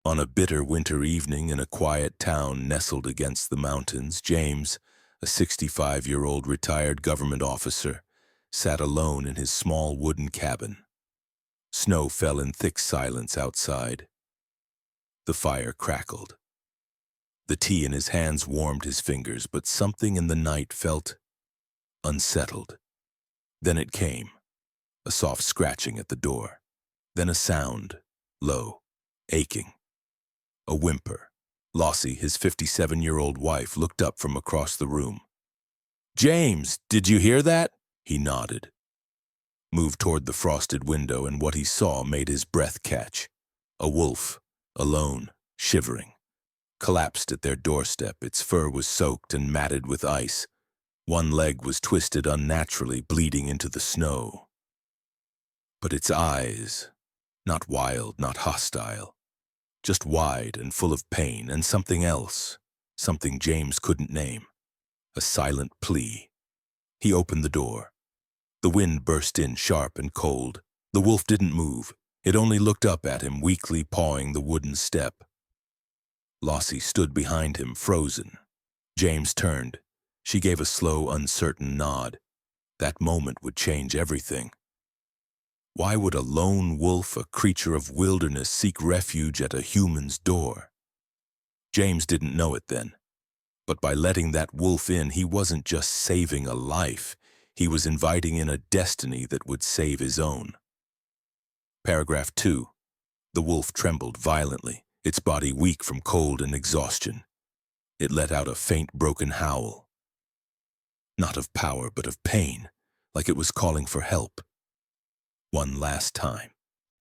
On a bitter winter evening in a quiet town nestled against the mountains, James, a 65-year-old retired government officer, sat alone in his small wooden cabin. Snow fell in thick silence outside. The fire crackled. The tea in his hands warmed his fingers, but something in the night felt unsettled. Then it came, a soft scratching at the door. Then a sound, low, aching. A whimper. Lossie, his 57-year-old wife, looked up from across the room. "James, did you hear that?" He nodded, moved toward the frosted window, and what he saw made his breath catch. A wolf, alone, shivering, collapsed at their doorstep. Its fur was soaked and matted with ice. One leg was twisted unnaturally, bleeding into the snow. But its eyes, not wild, not hostile, just wide and full of pain and something else, something James couldn't name, a silent plea. He opened the door. The wind burst in sharp and cold. The wolf didn't move. It only looked up at him, weakly pawing the wooden step. Lossie stood behind him, frozen. James turned. She gave a slow, uncertain nod. That moment would change everything. Why would a lone wolf, a creature of wilderness, seek refuge at a human's door? James didn't know it then. But by letting that wolf in, he wasn't just saving a life. He was inviting in a destiny that would save his own. Paragraph 2. The wolf trembled violently, its body weak from cold and exhaustion. It let out a faint, broken howl. Not of power, but of pain, like it was calling for help. One last time.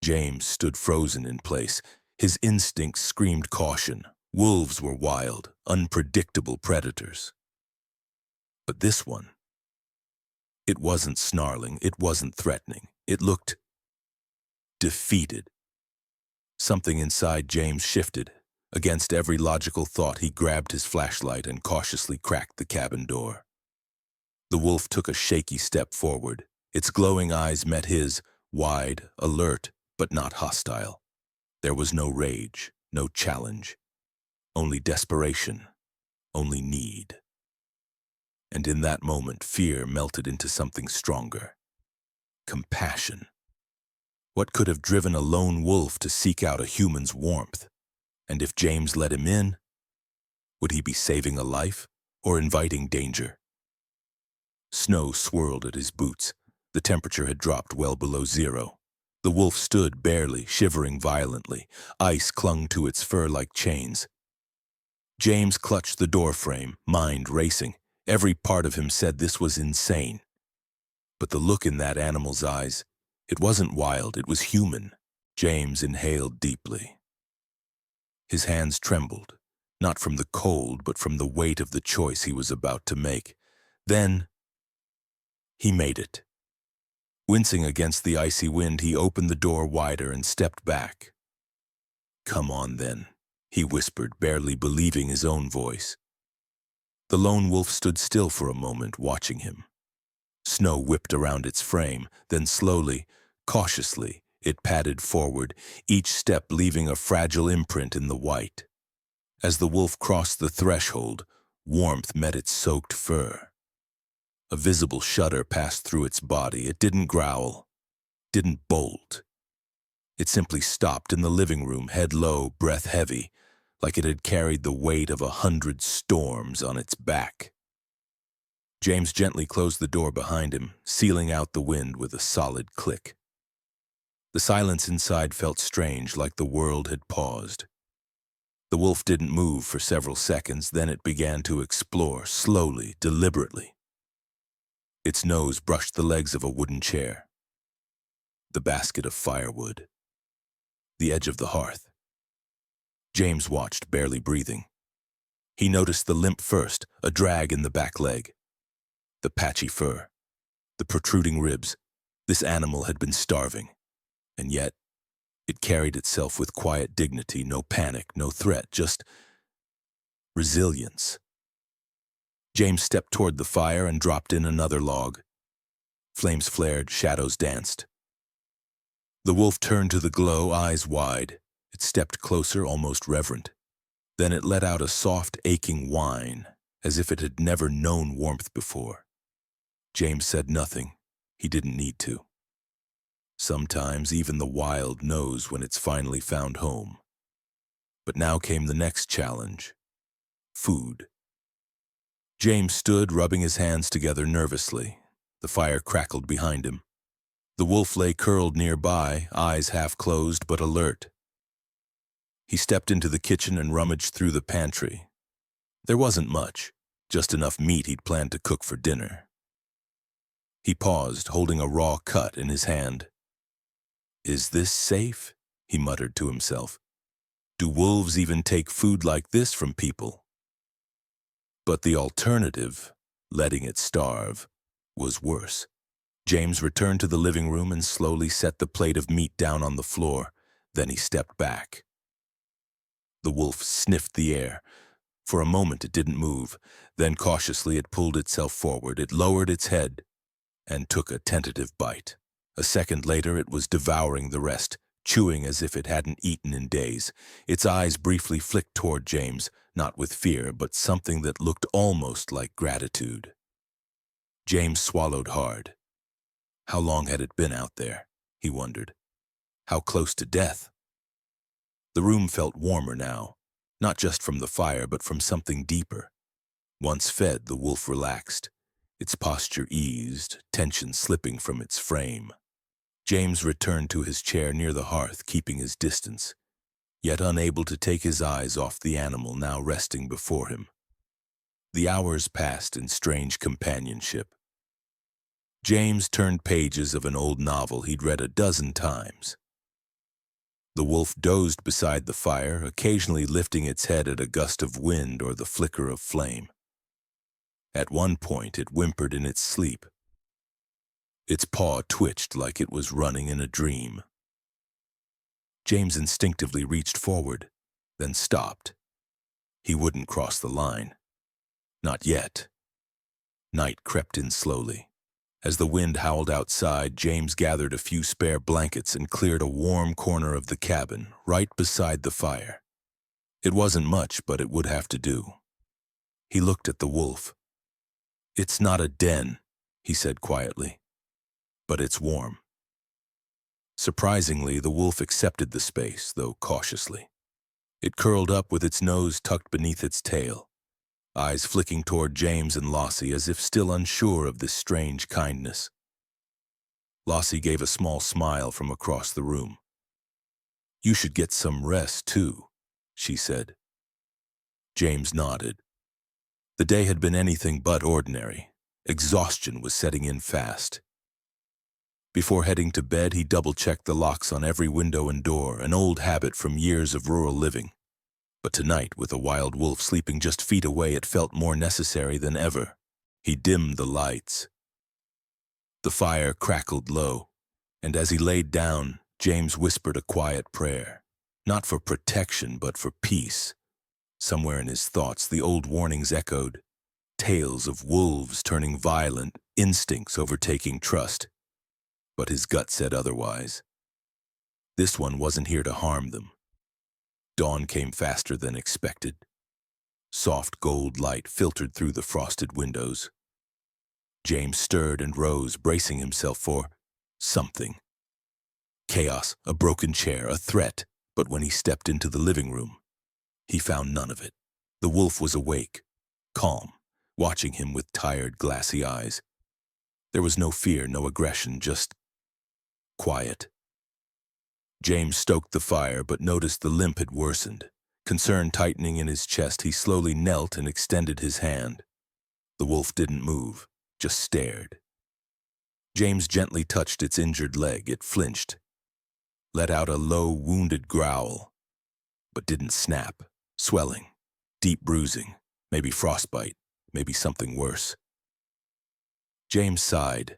James stood frozen in place. His instincts screamed caution. Wolves were wild, unpredictable predators. But this one, it wasn't snarling, it wasn't threatening. It looked defeated. Something inside James shifted. Against every logical thought, he grabbed his flashlight and cautiously cracked the cabin door. The wolf took a shaky step forward. Its glowing eyes met his, wide, alert, but not hostile. There was no rage, no challenge, only desperation, only need. And in that moment, fear melted into something stronger. Compassion. What could have driven a lone wolf to seek out a human's warmth? And if James let him in, would he be saving a life or inviting danger? Snow swirled at his boots. The temperature had dropped well below zero. The wolf stood barely, shivering violently. Ice clung to its fur like chains. James clutched the doorframe, mind racing. Every part of him said this was insane. But the look in that animal's eyes, it wasn't wild, it was human. James inhaled deeply. His hands trembled, not from the cold, but from the weight of the choice he was about to make. Then, he made it. Wincing against the icy wind, he opened the door wider and stepped back. "Come on, then," he whispered, barely believing his own voice. The lone wolf stood still for a moment, watching him. Snow whipped around its frame, then slowly, cautiously, it padded forward, each step leaving a fragile imprint in the white. As the wolf crossed the threshold, warmth met its soaked fur. A visible shudder passed through its body. It didn't growl, didn't bolt. It simply stopped in the living room, head low, breath heavy, like it had carried the weight of 100 storms on its back. James gently closed the door behind him, sealing out the wind with a solid click. The silence inside felt strange, like the world had paused. The wolf didn't move for several seconds, then it began to explore, slowly, deliberately. Its nose brushed the legs of a wooden chair, the basket of firewood, the edge of the hearth. James watched, barely breathing. He noticed the limp first, a drag in the back leg, the patchy fur, the protruding ribs. This animal had been starving, and yet it carried itself with quiet dignity, no panic, no threat, just resilience. James stepped toward the fire and dropped in another log. Flames flared, shadows danced. The wolf turned to the glow, eyes wide. It stepped closer, almost reverent. Then it let out a soft, aching whine, as if it had never known warmth before. James said nothing. He didn't need to. Sometimes even the wild knows when it's finally found home. But now came the next challenge: food. James stood, rubbing his hands together nervously. The fire crackled behind him. The wolf lay curled nearby, eyes half closed but alert. He stepped into the kitchen and rummaged through the pantry. There wasn't much, just enough meat he'd planned to cook for dinner. He paused, holding a raw cut in his hand. "Is this safe?" he muttered to himself. "Do wolves even take food like this from people?" But the alternative, letting it starve, was worse. James returned to the living room and slowly set the plate of meat down on the floor. Then he stepped back. The wolf sniffed the air. For a moment it didn't move. Then cautiously it pulled itself forward. It lowered its head and took a tentative bite. A second later it was devouring the rest, chewing as if it hadn't eaten in days. Its eyes briefly flicked toward James, not with fear, but something that looked almost like gratitude. James swallowed hard. How long had it been out there? He wondered. How close to death? The room felt warmer now, not just from the fire, but from something deeper. Once fed, the wolf relaxed. Its posture eased, tension slipping from its frame. James returned to his chair near the hearth, keeping his distance, yet unable to take his eyes off the animal now resting before him. The hours passed in strange companionship. James turned pages of an old novel he'd read a dozen times. The wolf dozed beside the fire, occasionally lifting its head at a gust of wind or the flicker of flame. At one point, it whimpered in its sleep. Its paw twitched like it was running in a dream. James instinctively reached forward, then stopped. He wouldn't cross the line. Not yet. Night crept in slowly. As the wind howled outside, James gathered a few spare blankets and cleared a warm corner of the cabin, right beside the fire. It wasn't much, but it would have to do. He looked at the wolf. "It's not a den," he said quietly, "but it's warm." Surprisingly, the wolf accepted the space, though cautiously. It curled up with its nose tucked beneath its tail, eyes flicking toward James and Lossie as if still unsure of this strange kindness. Lossie gave a small smile from across the room. "You should get some rest, too," she said. James nodded. The day had been anything but ordinary. Exhaustion was setting in fast. Before heading to bed, he double-checked the locks on every window and door, an old habit from years of rural living. But tonight, with a wild wolf sleeping just feet away, it felt more necessary than ever. He dimmed the lights. The fire crackled low, and as he laid down, James whispered a quiet prayer. Not for protection, but for peace. Somewhere in his thoughts, the old warnings echoed. Tales of wolves turning violent, instincts overtaking trust. But his gut said otherwise. This one wasn't here to harm them. Dawn came faster than expected. Soft gold light filtered through the frosted windows. James stirred and rose, bracing himself for something. Chaos, a broken chair, a threat. But when he stepped into the living room, he found none of it. The wolf was awake, calm, watching him with tired, glassy eyes. There was no fear, no aggression, just quiet. James stoked the fire, but noticed the limp had worsened. Concern tightening in his chest, he slowly knelt and extended his hand. The wolf didn't move, just stared. James gently touched its injured leg. It flinched, let out a low, wounded growl, but didn't snap. Swelling, deep bruising, maybe frostbite, maybe something worse. James sighed.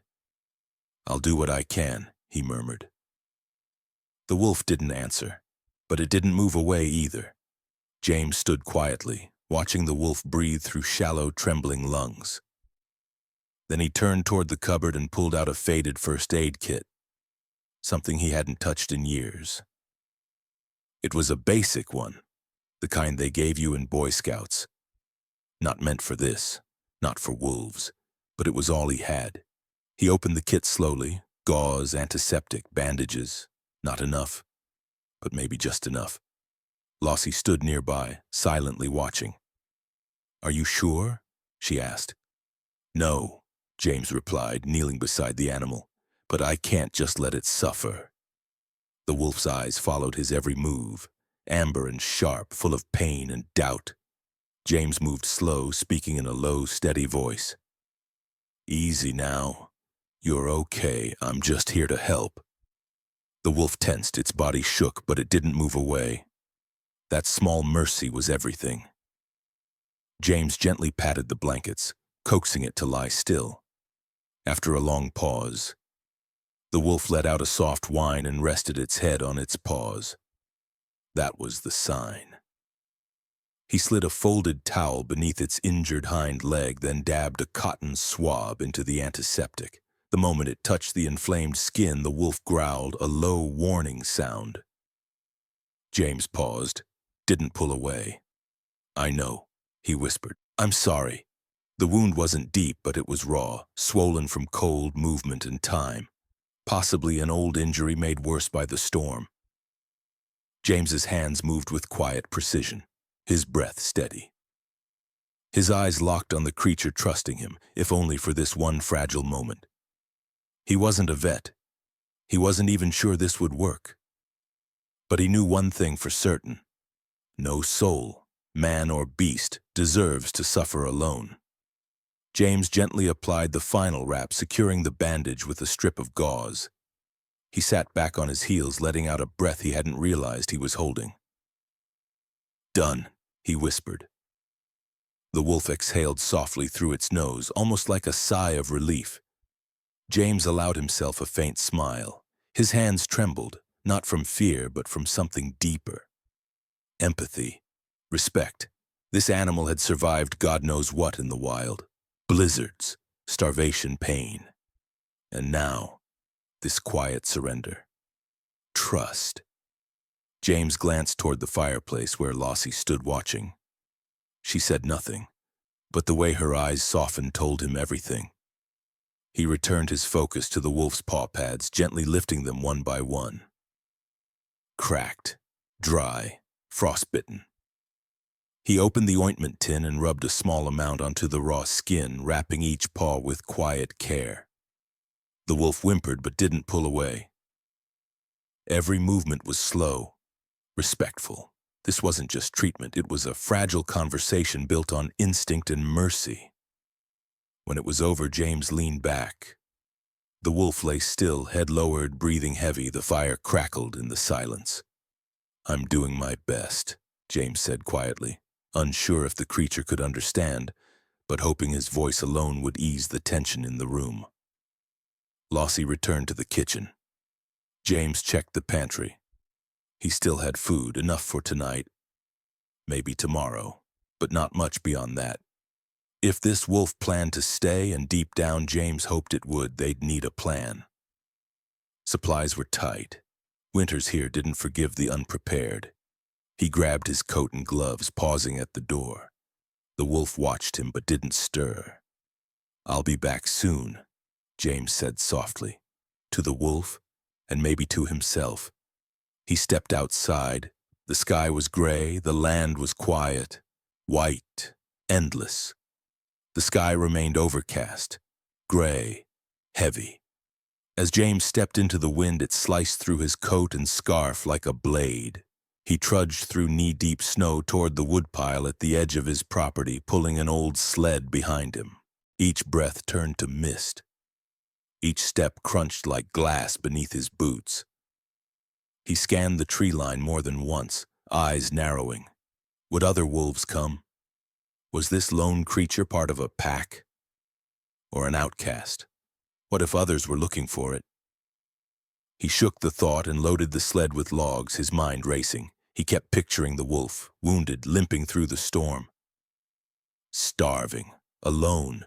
"I'll do what I can," he murmured. The wolf didn't answer, but it didn't move away either. James stood quietly, watching the wolf breathe through shallow, trembling lungs. Then he turned toward the cupboard and pulled out a faded first aid kit, something he hadn't touched in years. It was a basic one, the kind they gave you in Boy Scouts. Not meant for this, not for wolves, but it was all he had. He opened the kit slowly, gauze, antiseptic, bandages. Not enough, but maybe just enough. Lossie stood nearby, silently watching. "Are you sure?" she asked. "No," James replied, kneeling beside the animal, "but I can't just let it suffer." The wolf's eyes followed his every move, amber and sharp, full of pain and doubt. James moved slow, speaking in a low, steady voice. "Easy now. You're okay. I'm just here to help." The wolf tensed, its body shook, but it didn't move away. That small mercy was everything. James gently patted the blankets, coaxing it to lie still. After a long pause, the wolf let out a soft whine and rested its head on its paws. That was the sign. He slid a folded towel beneath its injured hind leg, then dabbed a cotton swab into the antiseptic. The moment it touched the inflamed skin, the wolf growled, a low warning sound. James paused, didn't pull away. "I know," he whispered. "I'm sorry." The wound wasn't deep, but it was raw, swollen from cold, movement, and time. Possibly an old injury made worse by the storm. James's hands moved with quiet precision, his breath steady. His eyes locked on the creature, trusting him, if only for this one fragile moment. He wasn't a vet. He wasn't even sure this would work. But he knew one thing for certain. No soul, man or beast, deserves to suffer alone. James gently applied the final wrap, securing the bandage with a strip of gauze. He sat back on his heels, letting out a breath he hadn't realized he was holding. "Done," he whispered. The wolf exhaled softly through its nose, almost like a sigh of relief. James allowed himself a faint smile. His hands trembled, not from fear, but from something deeper. Empathy, respect. This animal had survived God knows what in the wild. Blizzards, starvation, pain. And now, this quiet surrender. Trust. James glanced toward the fireplace where Lossie stood watching. She said nothing, but the way her eyes softened told him everything. He returned his focus to the wolf's paw pads, gently lifting them one by one. Cracked, dry, frostbitten. He opened the ointment tin and rubbed a small amount onto the raw skin, wrapping each paw with quiet care. The wolf whimpered but didn't pull away. Every movement was slow, respectful. This wasn't just treatment, it was a fragile conversation built on instinct and mercy. When it was over, James leaned back. The wolf lay still, head lowered, breathing heavy. The fire crackled in the silence. "I'm doing my best," James said quietly, unsure if the creature could understand, but hoping his voice alone would ease the tension in the room. Lossie returned to the kitchen. James checked the pantry. He still had food, enough for tonight, maybe tomorrow, but not much beyond that. If this wolf planned to stay, and deep down James hoped it would, they'd need a plan. Supplies were tight. Winters here didn't forgive the unprepared. He grabbed his coat and gloves, pausing at the door. The wolf watched him but didn't stir. "I'll be back soon," James said softly. To the wolf, and maybe to himself. He stepped outside. The sky was gray, the land was quiet, white, endless. The sky remained overcast, gray, heavy. As James stepped into the wind, it sliced through his coat and scarf like a blade. He trudged through knee-deep snow toward the woodpile at the edge of his property, pulling an old sled behind him. Each breath turned to mist. Each step crunched like glass beneath his boots. He scanned the tree line more than once, eyes narrowing. Would other wolves come? Was this lone creature part of a pack? Or an outcast? What if others were looking for it? He shook the thought and loaded the sled with logs, his mind racing. He kept picturing the wolf, wounded, limping through the storm. Starving, alone.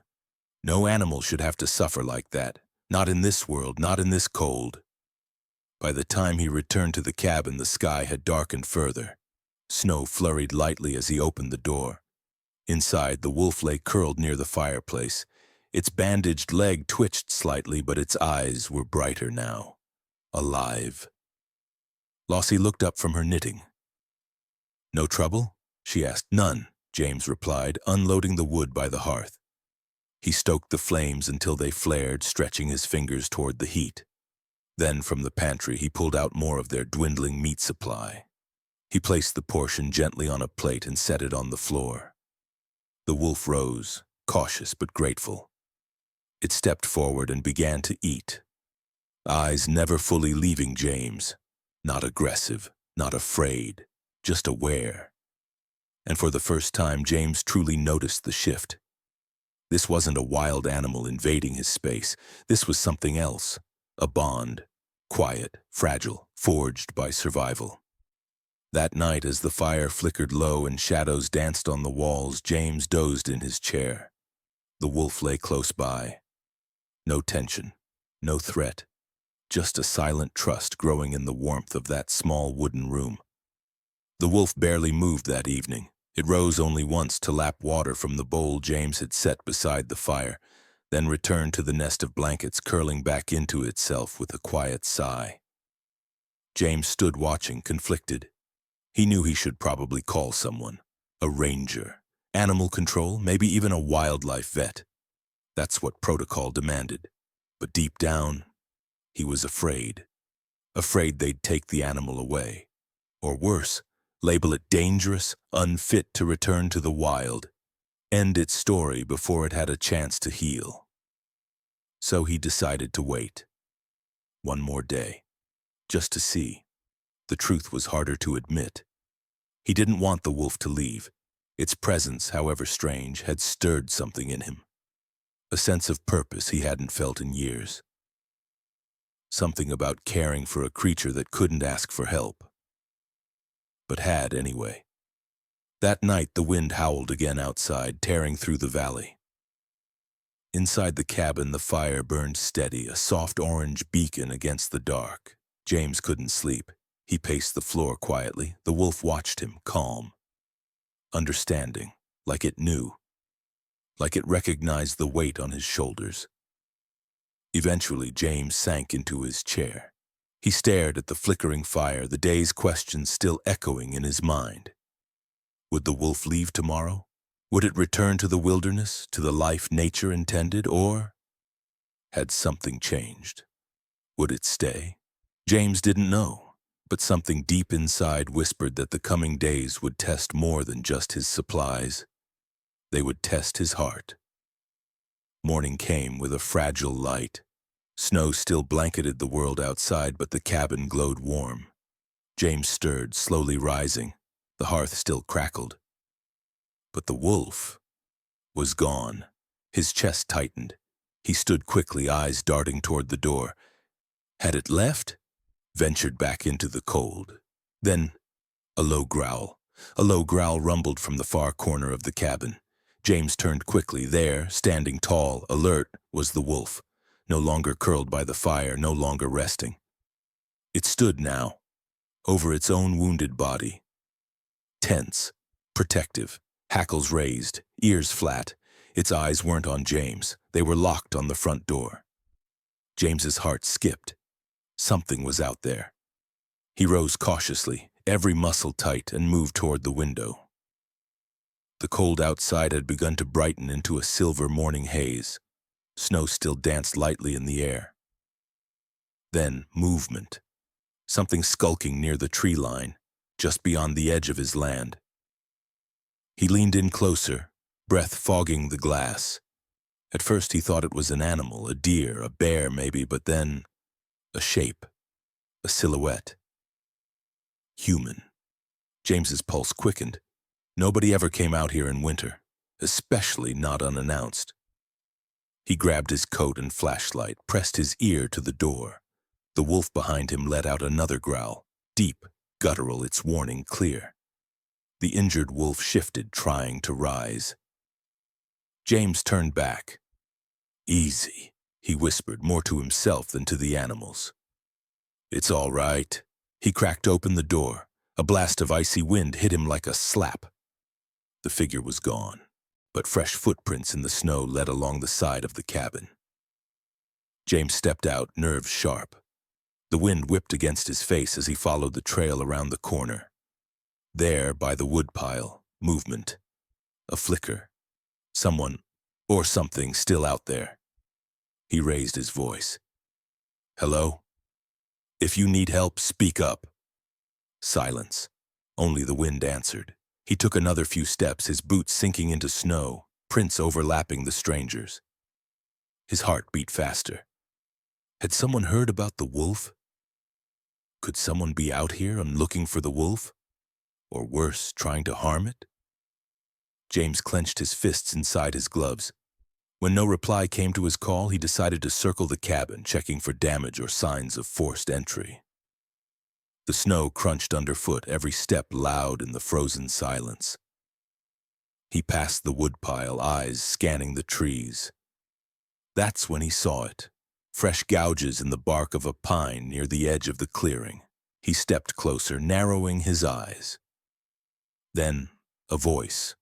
No animal should have to suffer like that. Not in this world, not in this cold. By the time he returned to the cabin, the sky had darkened further. Snow flurried lightly as he opened the door. Inside, the wolf lay curled near the fireplace. Its bandaged leg twitched slightly, but its eyes were brighter now. Alive. Lossie looked up from her knitting. "No trouble?" she asked. "None," James replied, unloading the wood by the hearth. He stoked the flames until they flared, stretching his fingers toward the heat. Then, from the pantry, he pulled out more of their dwindling meat supply. He placed the portion gently on a plate and set it on the floor. The wolf rose, cautious but grateful. It stepped forward and began to eat, eyes never fully leaving James. Not aggressive, not afraid, just aware. And for the first time, James truly noticed the shift. This wasn't a wild animal invading his space. This was something else, a bond, quiet, fragile, forged by survival. That night, as the fire flickered low and shadows danced on the walls, James dozed in his chair. The wolf lay close by. No tension, no threat, just a silent trust growing in the warmth of that small wooden room. The wolf barely moved that evening. It rose only once to lap water from the bowl James had set beside the fire, then returned to the nest of blankets, curling back into itself with a quiet sigh. James stood watching, conflicted. He knew he should probably call someone, a ranger, animal control, maybe even a wildlife vet. That's what protocol demanded. But deep down, he was afraid. Afraid they'd take the animal away. Or worse, label it dangerous, unfit to return to the wild, end its story before it had a chance to heal. So he decided to wait. One more day, just to see. The truth was harder to admit. He didn't want the wolf to leave. Its presence, however strange, had stirred something in him. A sense of purpose he hadn't felt in years. Something about caring for a creature that couldn't ask for help. But had anyway. That night the wind howled again outside, tearing through the valley. Inside the cabin the fire burned steady, a soft orange beacon against the dark. James couldn't sleep. He paced the floor quietly. The wolf watched him, calm. Understanding, like it knew. Like it recognized the weight on his shoulders. Eventually James sank into his chair. He stared at the flickering fire, the day's questions still echoing in his mind. Would the wolf leave tomorrow? Would it return to the wilderness, to the life nature intended, or had something changed? Would it stay? James didn't know, but something deep inside whispered that the coming days would test more than just his supplies. They would test his heart. Morning came with a fragile light. Snow still blanketed the world outside, but the cabin glowed warm. James stirred, slowly rising. The hearth still crackled. But the wolf was gone. His chest tightened. He stood quickly, eyes darting toward the door. Had it left? Ventured back into the cold. Then a low growl. A low growl rumbled from the far corner of the cabin. James turned quickly. There, standing tall, alert, was the wolf. No longer curled by the fire, no longer resting. It stood now, over its own wounded body. Tense, protective, hackles raised, ears flat. Its eyes weren't on James. They were locked on the front door. James's heart skipped. Something was out there. He rose cautiously, every muscle tight, and moved toward the window. The cold outside had begun to brighten into a silver morning haze. Snow still danced lightly in the air. Then movement. Something skulking near the tree line, just beyond the edge of his land. He leaned in closer, breath fogging the glass. At first he thought it was an animal, a deer, a bear maybe, but then a shape, a silhouette. Human. James's pulse quickened. Nobody ever came out here in winter, especially not unannounced. He grabbed his coat and flashlight, pressed his ear to the door. The wolf behind him let out another growl, deep, guttural, its warning clear. The injured wolf shifted, trying to rise. James turned back. "Easy," he whispered, more to himself than to the animals. It's all right. He cracked open the door. A blast of icy wind hit him like a slap. The figure was gone, but fresh footprints in the snow led along the side of the cabin. James stepped out, nerves sharp. The wind whipped against his face as he followed the trail around the corner. There, by the woodpile, movement. A flicker. Someone, or something, still out there. He raised his voice. Hello? If you need help, speak up. Silence. Only the wind answered. He took another few steps, his boots sinking into snow, prints overlapping the stranger's. His heart beat faster. Had someone heard about the wolf? Could someone be out here and looking for the wolf? Or worse, trying to harm it? James clenched his fists inside his gloves. When no reply came to his call, he decided to circle the cabin, checking for damage or signs of forced entry. The snow crunched underfoot, every step loud in the frozen silence. He passed the woodpile, eyes scanning the trees. That's when he saw it. Fresh gouges in the bark of a pine near the edge of the clearing. He stepped closer, narrowing his eyes. Then, a voice.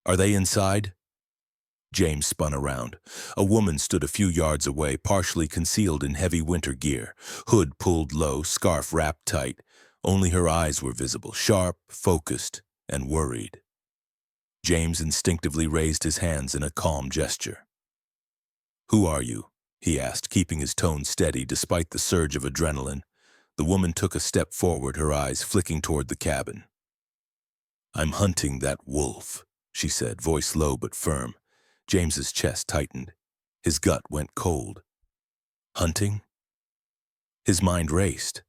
Are they inside? James spun around. A woman stood a few yards away, partially concealed in heavy winter gear, hood pulled low, scarf wrapped tight. Only her eyes were visible, sharp, focused, and worried. James instinctively raised his hands in a calm gesture. Who are you? He asked, keeping his tone steady despite the surge of adrenaline. The woman took a step forward, her eyes flicking toward the cabin. I'm hunting that wolf, she said, voice low but firm. James's chest tightened. His gut went cold. Hunting? His mind raced.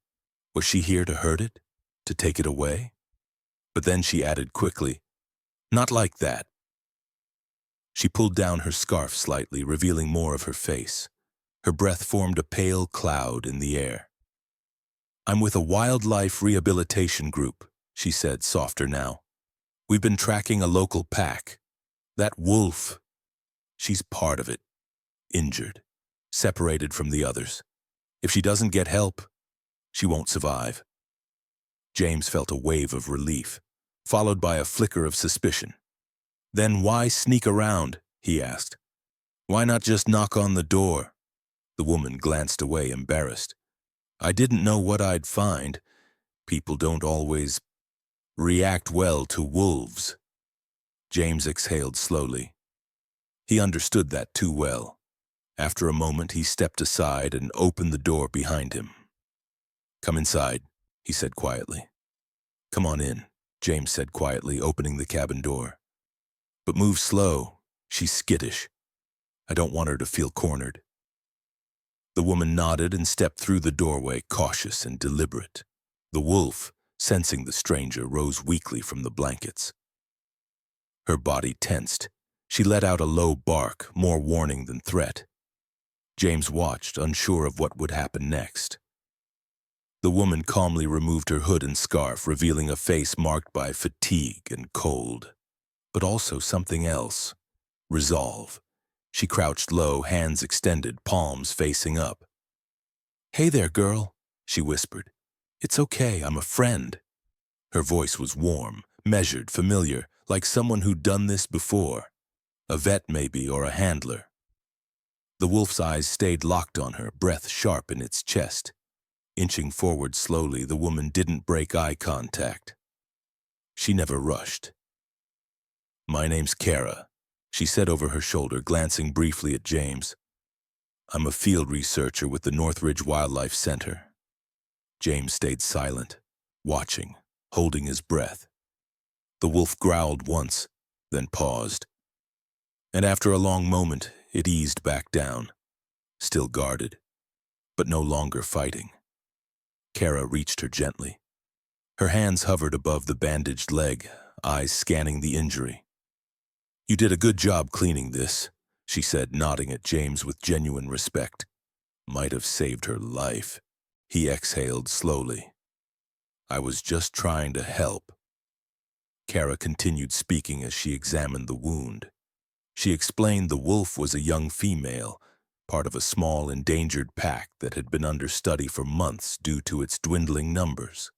Was she here to hurt it? To take it away? But then she added quickly, not like that. She pulled down her scarf slightly, revealing more of her face. Her breath formed a pale cloud in the air. I'm with a wildlife rehabilitation group, she said, softer now. We've been tracking a local pack. That wolf, she's part of it. Injured. Separated from the others. If she doesn't get help, she won't survive. James felt a wave of relief, followed by a flicker of suspicion. Then why sneak around? He asked. Why not just knock on the door? The woman glanced away, embarrassed. I didn't know what I'd find. People don't always react well to wolves. James exhaled slowly. He understood that too well. After a moment, he stepped aside and opened the door behind him. Come inside, he said quietly. Come on in, James said quietly, opening the cabin door. But move slow. She's skittish. I don't want her to feel cornered. The woman nodded and stepped through the doorway, cautious and deliberate. The wolf, sensing the stranger, rose weakly from the blankets. Her body tensed. She let out a low bark, more warning than threat. James watched, unsure of what would happen next. The woman calmly removed her hood and scarf, revealing a face marked by fatigue and cold. But also something else. Resolve. She crouched low, hands extended, palms facing up. Hey there, girl, she whispered. It's okay, I'm a friend. Her voice was warm, measured, familiar, like someone who'd done this before. A vet maybe, or a handler. The wolf's eyes stayed locked on her, breath sharp in its chest. Inching forward slowly, the woman didn't break eye contact. She never rushed. My name's Kara, she said over her shoulder, glancing briefly at James. I'm a field researcher with the Northridge Wildlife Center. James stayed silent, watching, holding his breath. The wolf growled once, then paused. And after a long moment, it eased back down, still guarded, but no longer fighting. Kara reached her gently. Her hands hovered above the bandaged leg, eyes scanning the injury. You did a good job cleaning this, she said, nodding at James with genuine respect. Might have saved her life. He exhaled slowly. I was just trying to help. Kara continued speaking as she examined the wound. She explained the wolf was a young female, part of a small endangered pack that had been under study for months due to its dwindling numbers.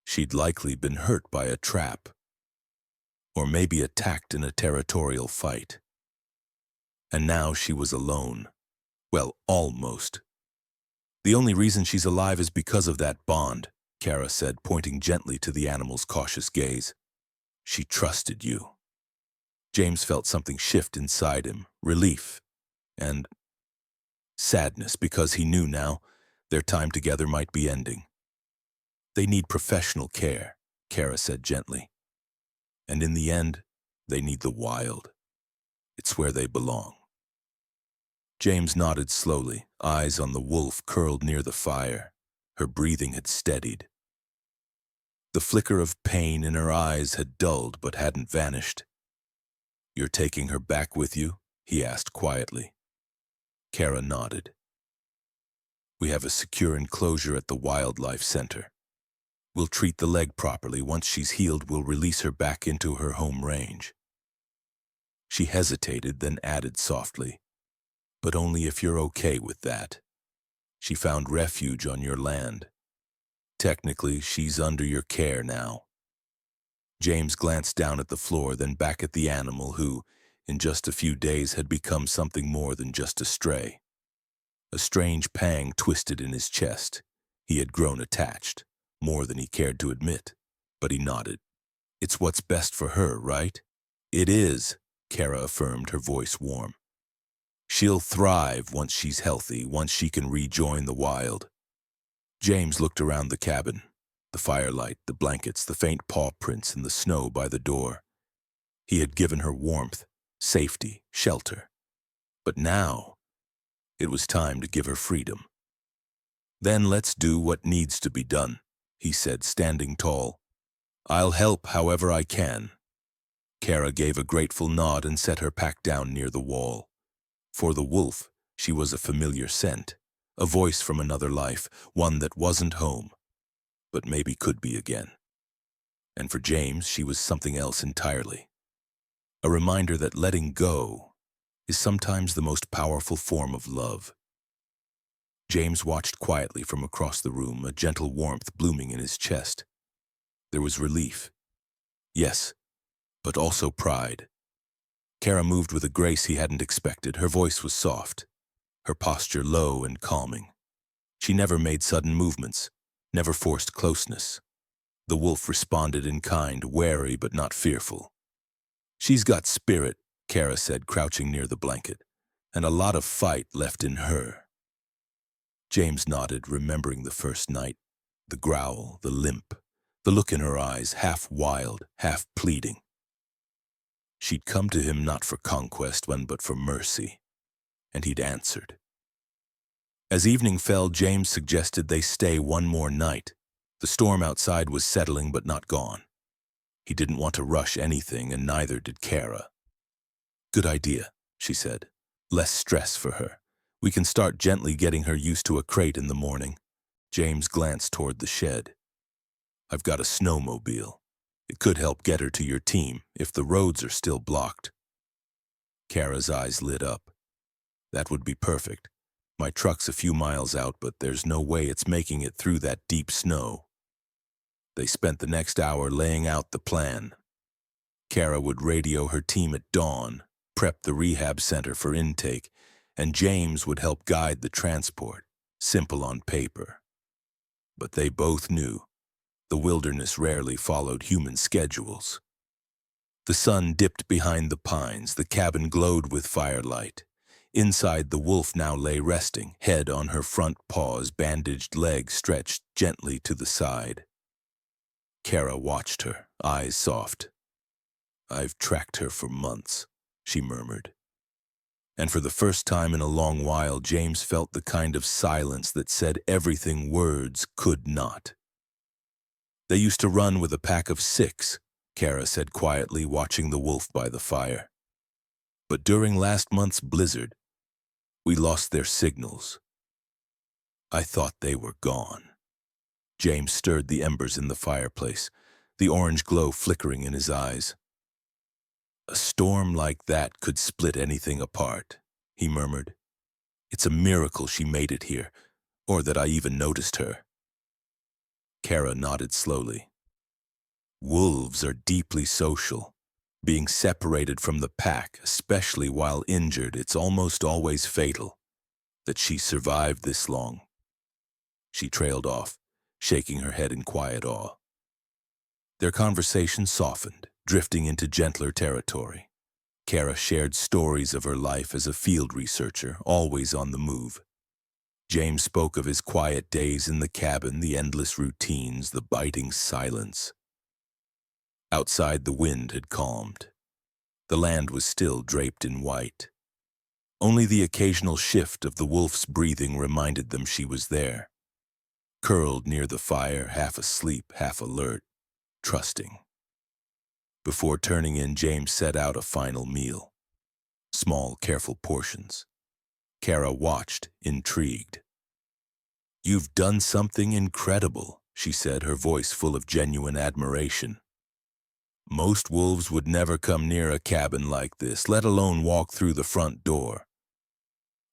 She'd likely been hurt by a trap, or maybe attacked in a territorial fight. And now she was alone. Well, almost. The only reason she's alive is because of that bond, Kara said, pointing gently to the animal's cautious gaze. She trusted you. James felt something shift inside him, relief and sadness, because he knew now their time together might be ending. They need professional care, Kara said gently. And in the end, they need the wild. It's where they belong. James nodded slowly, eyes on the wolf curled near the fire. Her breathing had steadied. The flicker of pain in her eyes had dulled but hadn't vanished. You're taking her back with you? He asked quietly. Kara nodded. We have a secure enclosure at the Wildlife Center. We'll treat the leg properly. Once she's healed, we'll release her back into her home range. She hesitated, then added softly, but only if you're okay with that. She found refuge on your land. Technically, she's under your care now. James glanced down at the floor, then back at the animal who, in just a few days, had become something more than just a stray. A strange pang twisted in his chest. He had grown attached, more than he cared to admit, but he nodded. It's what's best for her, right? It is, Kara affirmed, her voice warm. She'll thrive once she's healthy, once she can rejoin the wild. James looked around the cabin. The firelight, the blankets, the faint paw prints in the snow by the door. He had given her warmth, safety, shelter. But now, it was time to give her freedom. Then let's do what needs to be done, he said, standing tall. I'll help however I can. Kara gave a grateful nod and set her pack down near the wall. For the wolf, she was a familiar scent, a voice from another life, one that wasn't home, but maybe could be again. And for James, she was something else entirely. A reminder that letting go is sometimes the most powerful form of love. James watched quietly from across the room, a gentle warmth blooming in his chest. There was relief. Yes, but also pride. Kara moved with a grace he hadn't expected. Her voice was soft, her posture low and calming. She never made sudden movements, never forced closeness. The wolf responded in kind, wary but not fearful. She's got spirit, Kara said, crouching near the blanket, and a lot of fight left in her. James nodded, remembering the first night, the growl, the limp, the look in her eyes, half wild, half pleading. She'd come to him not for conquest, but for mercy, and he'd answered. As evening fell, James suggested they stay one more night. The storm outside was settling but not gone. He didn't want to rush anything, and neither did Kara. Good idea, she said. Less stress for her. We can start gently getting her used to a crate in the morning. James glanced toward the shed. I've got a snowmobile. It could help get her to your team if the roads are still blocked. Kara's eyes lit up. That would be perfect. My truck's a few miles out, but there's no way it's making it through that deep snow. They spent the next hour laying out the plan. Kara would radio her team at dawn, prep the rehab center for intake, and James would help guide the transport, simple on paper. But they both knew the wilderness rarely followed human schedules. The sun dipped behind the pines, the cabin glowed with firelight. Inside, the wolf now lay resting, head on her front paws, bandaged legs stretched gently to the side. Kara watched her, eyes soft. I've tracked her for months, she murmured. And for the first time in a long while, James felt the kind of silence that said everything words could not. They used to run with a pack of 6, Kara said quietly, watching the wolf by the fire. But during last month's blizzard, we lost their signals. I thought they were gone. James stirred the embers in the fireplace, the orange glow flickering in his eyes. A storm like that could split anything apart, he murmured. It's a miracle she made it here, or that I even noticed her." Kara nodded slowly. "Wolves are deeply social. Being separated from the pack, especially while injured, it's almost always fatal. That she survived this long." She trailed off, shaking her head in quiet awe. Their conversation softened, drifting into gentler territory. Kara shared stories of her life as a field researcher, always on the move. James spoke of his quiet days in the cabin, the endless routines, the biting silence. Outside, the wind had calmed. The land was still draped in white. Only the occasional shift of the wolf's breathing reminded them she was there. Curled near the fire, half asleep, half alert, trusting. Before turning in, James set out a final meal. Small, careful portions. Kara watched, intrigued. "You've done something incredible," she said, her voice full of genuine admiration. "Most wolves would never come near a cabin like this, let alone walk through the front door."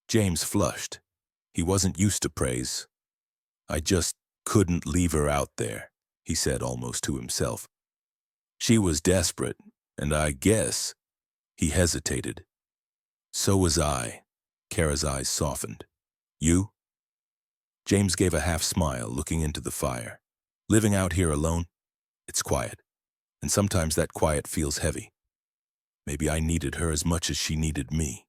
James flushed. He wasn't used to praise. "I just couldn't leave her out there," he said almost to himself. "She was desperate, and I guess—" He hesitated. "So was I." Kara's eyes softened. "You?" James gave a half smile, looking into the fire. "Living out here alone? It's quiet, and sometimes that quiet feels heavy. Maybe I needed her as much as she needed me."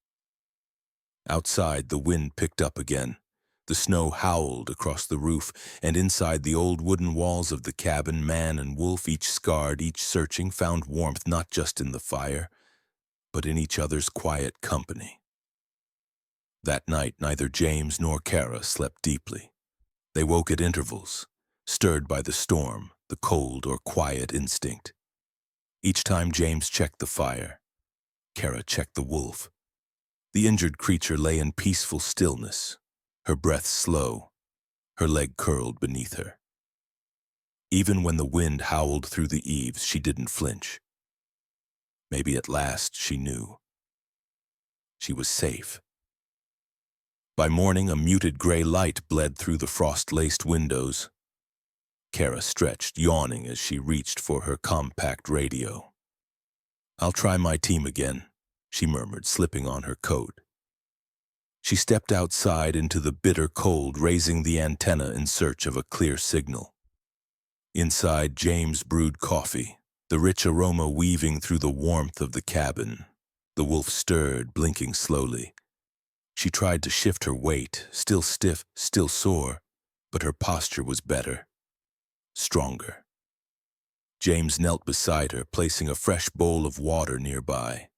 Outside, the wind picked up again. The snow howled across the roof, and inside the old wooden walls of the cabin, man and wolf, each scarred, each searching, found warmth not just in the fire, but in each other's quiet company. That night, neither James nor Kara slept deeply. They woke at intervals, stirred by the storm, the cold or quiet instinct. Each time James checked the fire, Kara checked the wolf. The injured creature lay in peaceful stillness, her breath slow, her leg curled beneath her. Even when the wind howled through the eaves, she didn't flinch. Maybe at last she knew. She was safe. By morning, a muted gray light bled through the frost-laced windows. Kara stretched, yawning as she reached for her compact radio. "I'll try my team again," she murmured, slipping on her coat. She stepped outside into the bitter cold, raising the antenna in search of a clear signal. Inside, James brewed coffee, the rich aroma weaving through the warmth of the cabin. The wolf stirred, blinking slowly. She tried to shift her weight, still stiff, still sore, but her posture was better, stronger. James knelt beside her, placing a fresh bowl of water nearby.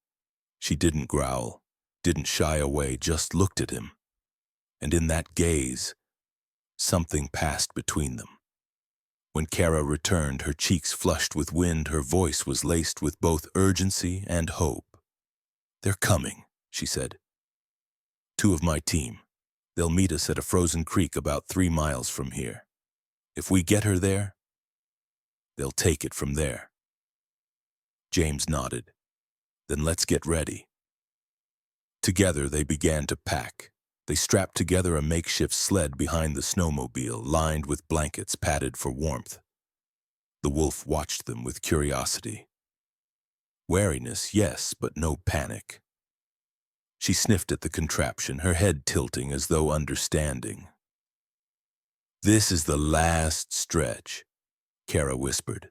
She didn't growl, didn't shy away, just looked at him. And in that gaze, something passed between them. When Kara returned, her cheeks flushed with wind, her voice was laced with both urgency and hope. "They're coming," she said. "Two of my team. They'll meet us at a frozen creek about 3 miles from here. If we get her there, they'll take it from there." James nodded. "Then let's get ready." Together they began to pack. They strapped together a makeshift sled behind the snowmobile, lined with blankets padded for warmth. The wolf watched them with curiosity. Wariness, yes, but no panic. She sniffed at the contraption, her head tilting as though understanding. "This is the last stretch," Kara whispered.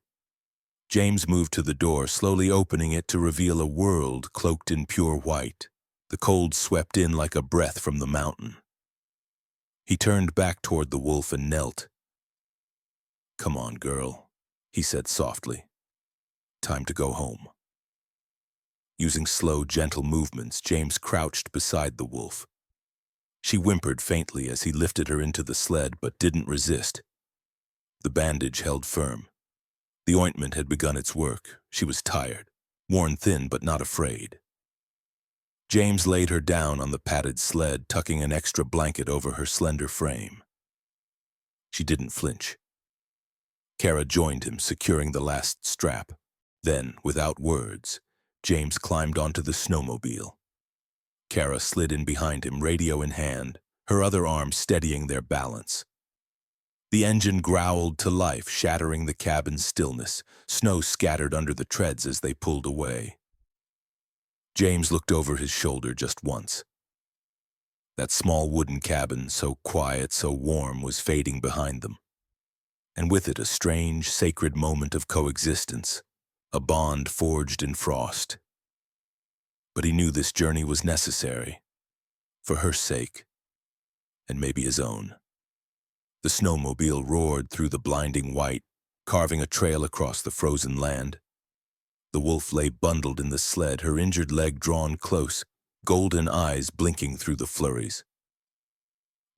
James moved to the door, slowly opening it to reveal a world cloaked in pure white. The cold swept in like a breath from the mountain. He turned back toward the wolf and knelt. "Come on, girl," he said softly. "Time to go home." Using slow, gentle movements, James crouched beside the wolf. She whimpered faintly as he lifted her into the sled, but didn't resist. The bandage held firm. The ointment had begun its work. She was tired, worn thin but not afraid. James laid her down on the padded sled, tucking an extra blanket over her slender frame. She didn't flinch. Kara joined him, securing the last strap. Then, without words, James climbed onto the snowmobile. Kara slid in behind him, radio in hand, her other arm steadying their balance. The engine growled to life, shattering the cabin's stillness. Snow scattered under the treads as they pulled away. James looked over his shoulder just once. That small wooden cabin, so quiet, so warm, was fading behind them. And with it a strange, sacred moment of coexistence, a bond forged in frost. But he knew this journey was necessary, for her sake, and maybe his own. The snowmobile roared through the blinding white, carving a trail across the frozen land. The wolf lay bundled in the sled, her injured leg drawn close, golden eyes blinking through the flurries.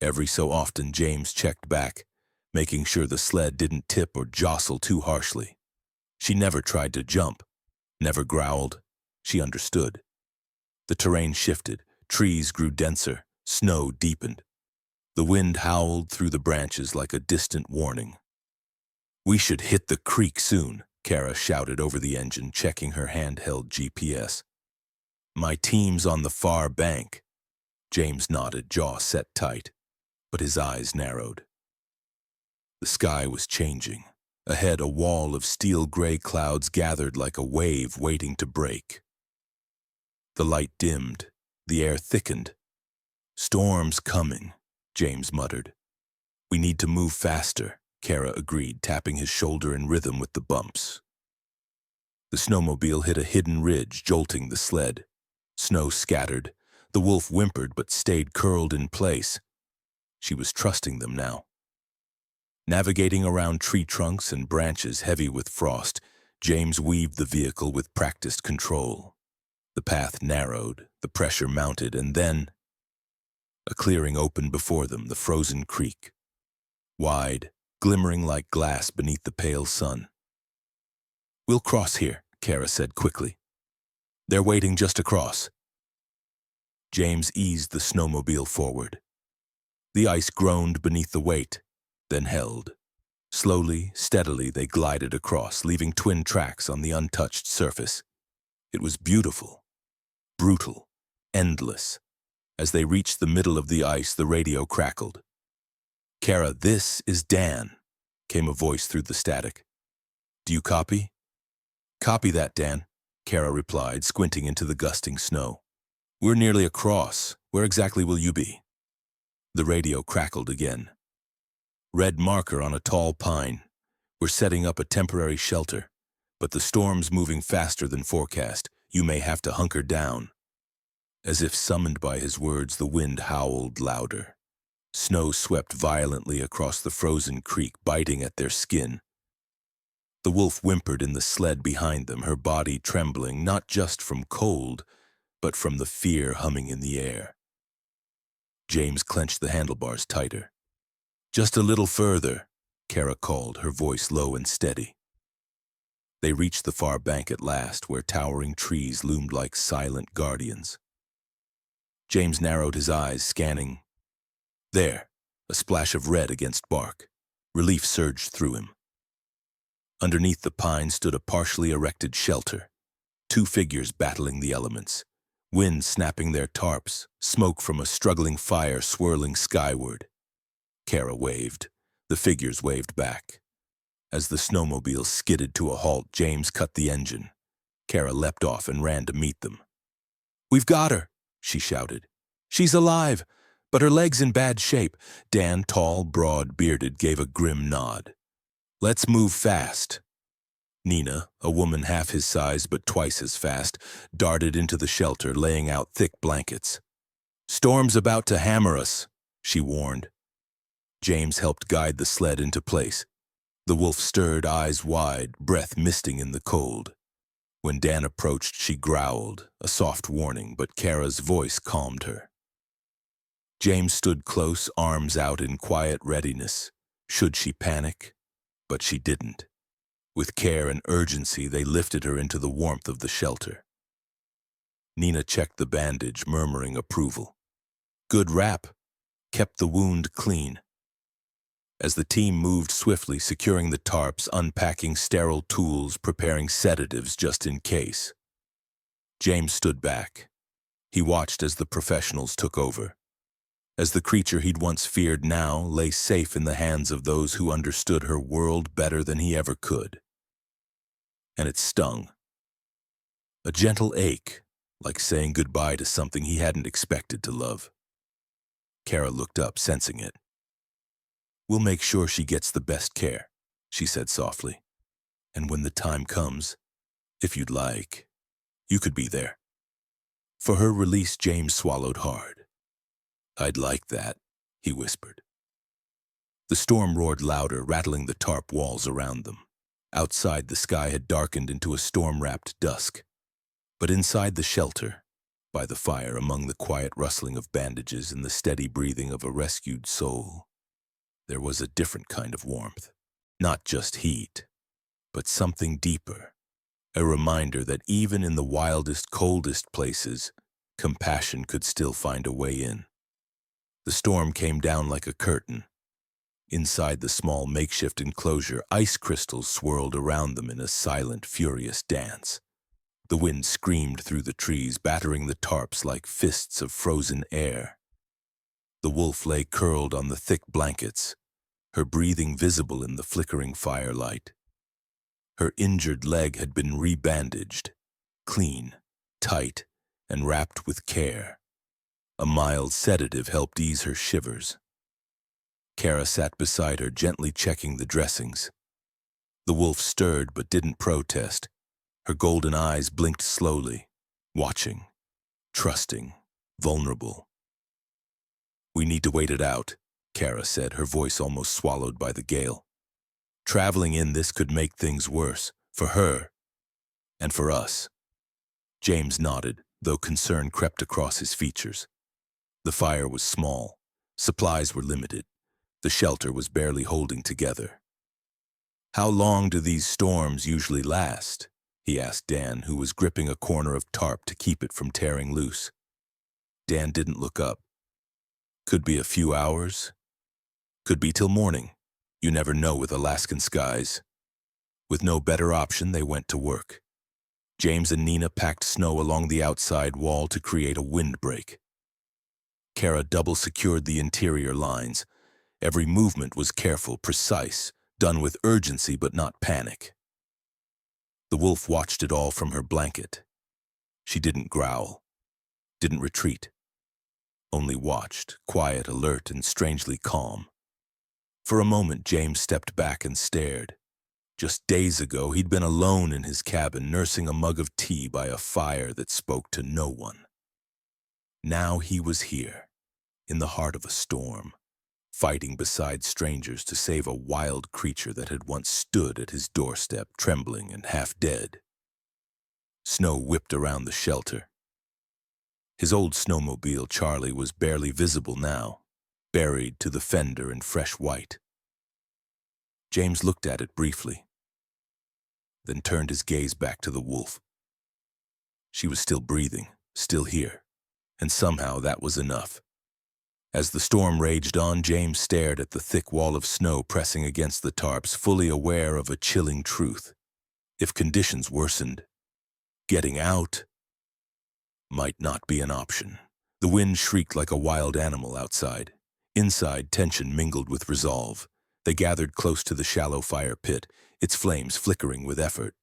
Every so often, James checked back, making sure the sled didn't tip or jostle too harshly. She never tried to jump, never growled. She understood. The terrain shifted, trees grew denser, snow deepened. The wind howled through the branches like a distant warning. "We should hit the creek soon," Kara shouted over the engine, checking her handheld GPS. "My team's on the far bank." James nodded, jaw set tight, but his eyes narrowed. The sky was changing. Ahead, a wall of steel-gray clouds gathered like a wave waiting to break. The light dimmed. The air thickened. "Storm's coming," James muttered. "We need to move faster," Kara agreed, tapping his shoulder in rhythm with the bumps. The snowmobile hit a hidden ridge, jolting the sled. Snow scattered. The wolf whimpered but stayed curled in place. She was trusting them now. Navigating around tree trunks and branches heavy with frost, James weaved the vehicle with practiced control. The path narrowed, the pressure mounted, and then a clearing opened before them, the frozen creek. Wide, glimmering like glass beneath the pale sun. "We'll cross here," Kara said quickly. "They're waiting just across." James eased the snowmobile forward. The ice groaned beneath the weight, then held. Slowly, steadily, they glided across, leaving twin tracks on the untouched surface. It was beautiful, brutal, endless. As they reached the middle of the ice, the radio crackled. "Kara, this is Dan," came a voice through the static. "Do you copy?" "Copy that, Dan," Kara replied, squinting into the gusting snow. "We're nearly across. Where exactly will you be?" The radio crackled again. "Red marker on a tall pine. We're setting up a temporary shelter, but the storm's moving faster than forecast. You may have to hunker down." As if summoned by his words, the wind howled louder. Snow swept violently across the frozen creek, biting at their skin. The wolf whimpered in the sled behind them, her body trembling, not just from cold, but from the fear humming in the air. James clenched the handlebars tighter. "Just a little further," Kara called, her voice low and steady. They reached the far bank at last, where towering trees loomed like silent guardians. James narrowed his eyes, scanning. There, a splash of red against bark. Relief surged through him. Underneath the pine stood a partially erected shelter. Two figures battling the elements. Wind snapping their tarps, smoke from a struggling fire swirling skyward. Kara waved. The figures waved back. As the snowmobile skidded to a halt, James cut the engine. Kara leapt off and ran to meet them. "We've got her," she shouted. "She's alive, but her leg's in bad shape." Dan, tall, broad-bearded, gave a grim nod. "Let's move fast." Nina, a woman half his size but twice as fast, darted into the shelter, laying out thick blankets. "Storm's about to hammer us," she warned. James helped guide the sled into place. The wolf stirred, eyes wide, breath misting in the cold. When Dan approached, she growled, a soft warning, but Kara's voice calmed her. James stood close, arms out in quiet readiness. Should she panic? But she didn't. With care and urgency, they lifted her into the warmth of the shelter. Nina checked the bandage, murmuring approval. "Good wrap. Kept the wound clean." As the team moved swiftly, securing the tarps, unpacking sterile tools, preparing sedatives just in case, James stood back. He watched as the professionals took over, as the creature he'd once feared now lay safe in the hands of those who understood her world better than he ever could. And it stung. A gentle ache, like saying goodbye to something he hadn't expected to love. Kara looked up, sensing it. "We'll make sure she gets the best care," she said softly. "And when the time comes, if you'd like, you could be there." For her release, James swallowed hard. "I'd like that," he whispered. The storm roared louder, rattling the tarp walls around them. Outside, the sky had darkened into a storm-wrapped dusk. But inside the shelter, by the fire, among the quiet rustling of bandages and the steady breathing of a rescued soul, there was a different kind of warmth. Not just heat, but something deeper. A reminder that even in the wildest, coldest places, compassion could still find a way in. The storm came down like a curtain. Inside the small makeshift enclosure, ice crystals swirled around them in a silent, furious dance. The wind screamed through the trees, battering the tarps like fists of frozen air. The wolf lay curled on the thick blankets, her breathing visible in the flickering firelight. Her injured leg had been rebandaged, clean, tight, and wrapped with care. A mild sedative helped ease her shivers. Kara sat beside her, gently checking the dressings. The wolf stirred but didn't protest. Her golden eyes blinked slowly, watching, trusting, vulnerable. "We need to wait it out," Kara said, her voice almost swallowed by the gale. "Traveling in this could make things worse, for her, and for us." James nodded, though concern crept across his features. The fire was small, supplies were limited, the shelter was barely holding together. "How long do these storms usually last?" he asked Dan, who was gripping a corner of tarp to keep it from tearing loose. Dan didn't look up. "Could be a few hours. Could be till morning. You never know with Alaskan skies." With no better option, they went to work. James and Nina packed snow along the outside wall to create a windbreak. Kara double-secured the interior lines. Every movement was careful, precise, done with urgency but not panic. The wolf watched it all from her blanket. She didn't growl, didn't retreat, only watched, quiet, alert, and strangely calm. For a moment, James stepped back and stared. Just days ago, he'd been alone in his cabin, nursing a mug of tea by a fire that spoke to no one. Now he was here, in the heart of a storm, fighting beside strangers to save a wild creature that had once stood at his doorstep, trembling and half dead. Snow whipped around the shelter. His old snowmobile, Charlie, was barely visible now, buried to the fender in fresh white. James looked at it briefly, then turned his gaze back to the wolf. She was still breathing, still here, and somehow that was enough. As the storm raged on, James stared at the thick wall of snow pressing against the tarps, fully aware of a chilling truth. If conditions worsened, getting out might not be an option. The wind shrieked like a wild animal outside. Inside, tension mingled with resolve. They gathered close to the shallow fire pit, its flames flickering with effort.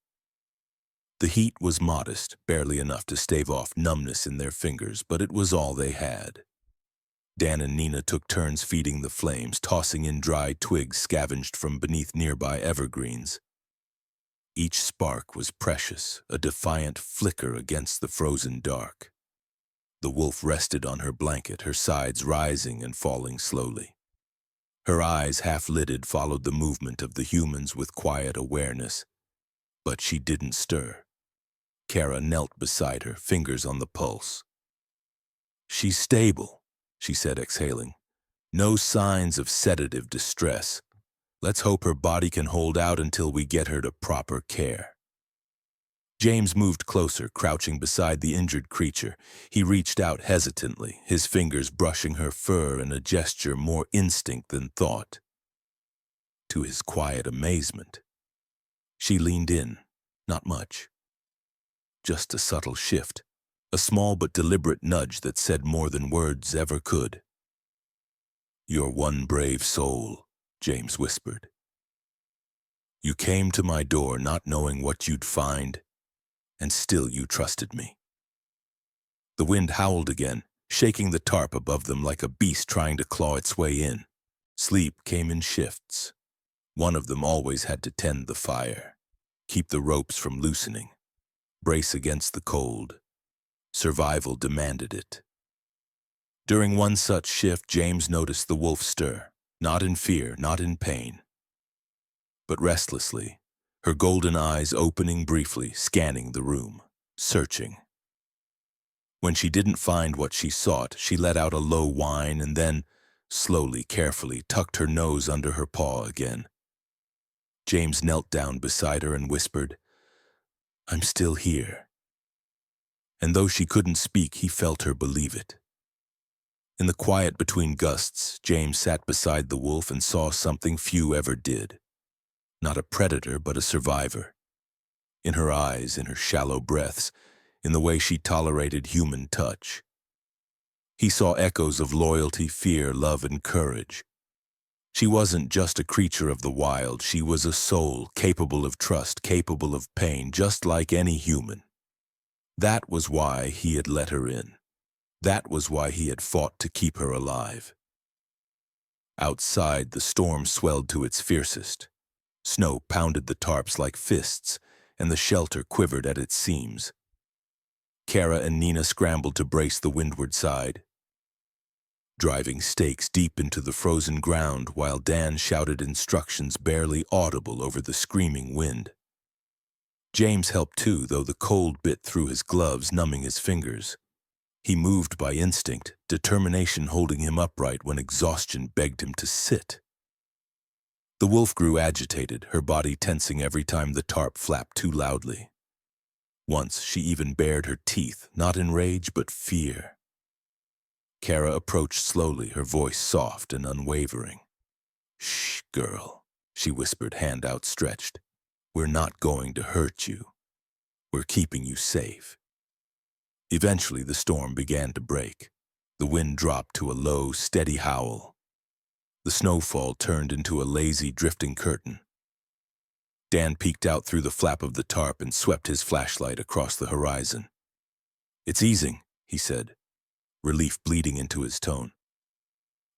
The heat was modest, barely enough to stave off numbness in their fingers, but it was all they had. Dan and Nina took turns feeding the flames, tossing in dry twigs scavenged from beneath nearby evergreens. Each spark was precious, a defiant flicker against the frozen dark. The wolf rested on her blanket, her sides rising and falling slowly. Her eyes, half-lidded, followed the movement of the humans with quiet awareness. But she didn't stir. Kara knelt beside her, fingers on the pulse. "She's stable," she said, exhaling. "No signs of sedative distress. Let's hope her body can hold out until we get her to proper care." James moved closer, crouching beside the injured creature. He reached out hesitantly, his fingers brushing her fur in a gesture more instinct than thought. To his quiet amazement, she leaned in, not much. Just a subtle shift, a small but deliberate nudge that said more than words ever could. "You're one brave soul," James whispered. "You came to my door not knowing what you'd find, and still you trusted me." The wind howled again, shaking the tarp above them like a beast trying to claw its way in. Sleep came in shifts. One of them always had to tend the fire, keep the ropes from loosening, brace against the cold. Survival demanded it. During one such shift, James noticed the wolf stir, not in fear, not in pain, but restlessly, her golden eyes opening briefly, scanning the room, searching. When she didn't find what she sought, she let out a low whine and then, slowly, carefully, tucked her nose under her paw again. James knelt down beside her and whispered, "I'm still here." And though she couldn't speak, he felt her believe it. In the quiet between gusts, James sat beside the wolf and saw something few ever did. Not a predator, but a survivor. In her eyes, in her shallow breaths, in the way she tolerated human touch. He saw echoes of loyalty, fear, love, and courage. She wasn't just a creature of the wild, she was a soul capable of trust, capable of pain, just like any human. That was why he had let her in. That was why he had fought to keep her alive. Outside, the storm swelled to its fiercest. Snow pounded the tarps like fists, and the shelter quivered at its seams. Kara and Nina scrambled to brace the windward side, driving stakes deep into the frozen ground while Dan shouted instructions barely audible over the screaming wind. James helped too, though the cold bit through his gloves, numbing his fingers. He moved by instinct, determination holding him upright when exhaustion begged him to sit. The wolf grew agitated, her body tensing every time the tarp flapped too loudly. Once she even bared her teeth, not in rage but fear. Kara approached slowly, her voice soft and unwavering. "Shh, girl," she whispered, hand outstretched. "We're not going to hurt you. We're keeping you safe." Eventually, the storm began to break. The wind dropped to a low, steady howl. The snowfall turned into a lazy, drifting curtain. Dan peeked out through the flap of the tarp and swept his flashlight across the horizon. "It's easing," he said, relief bleeding into his tone.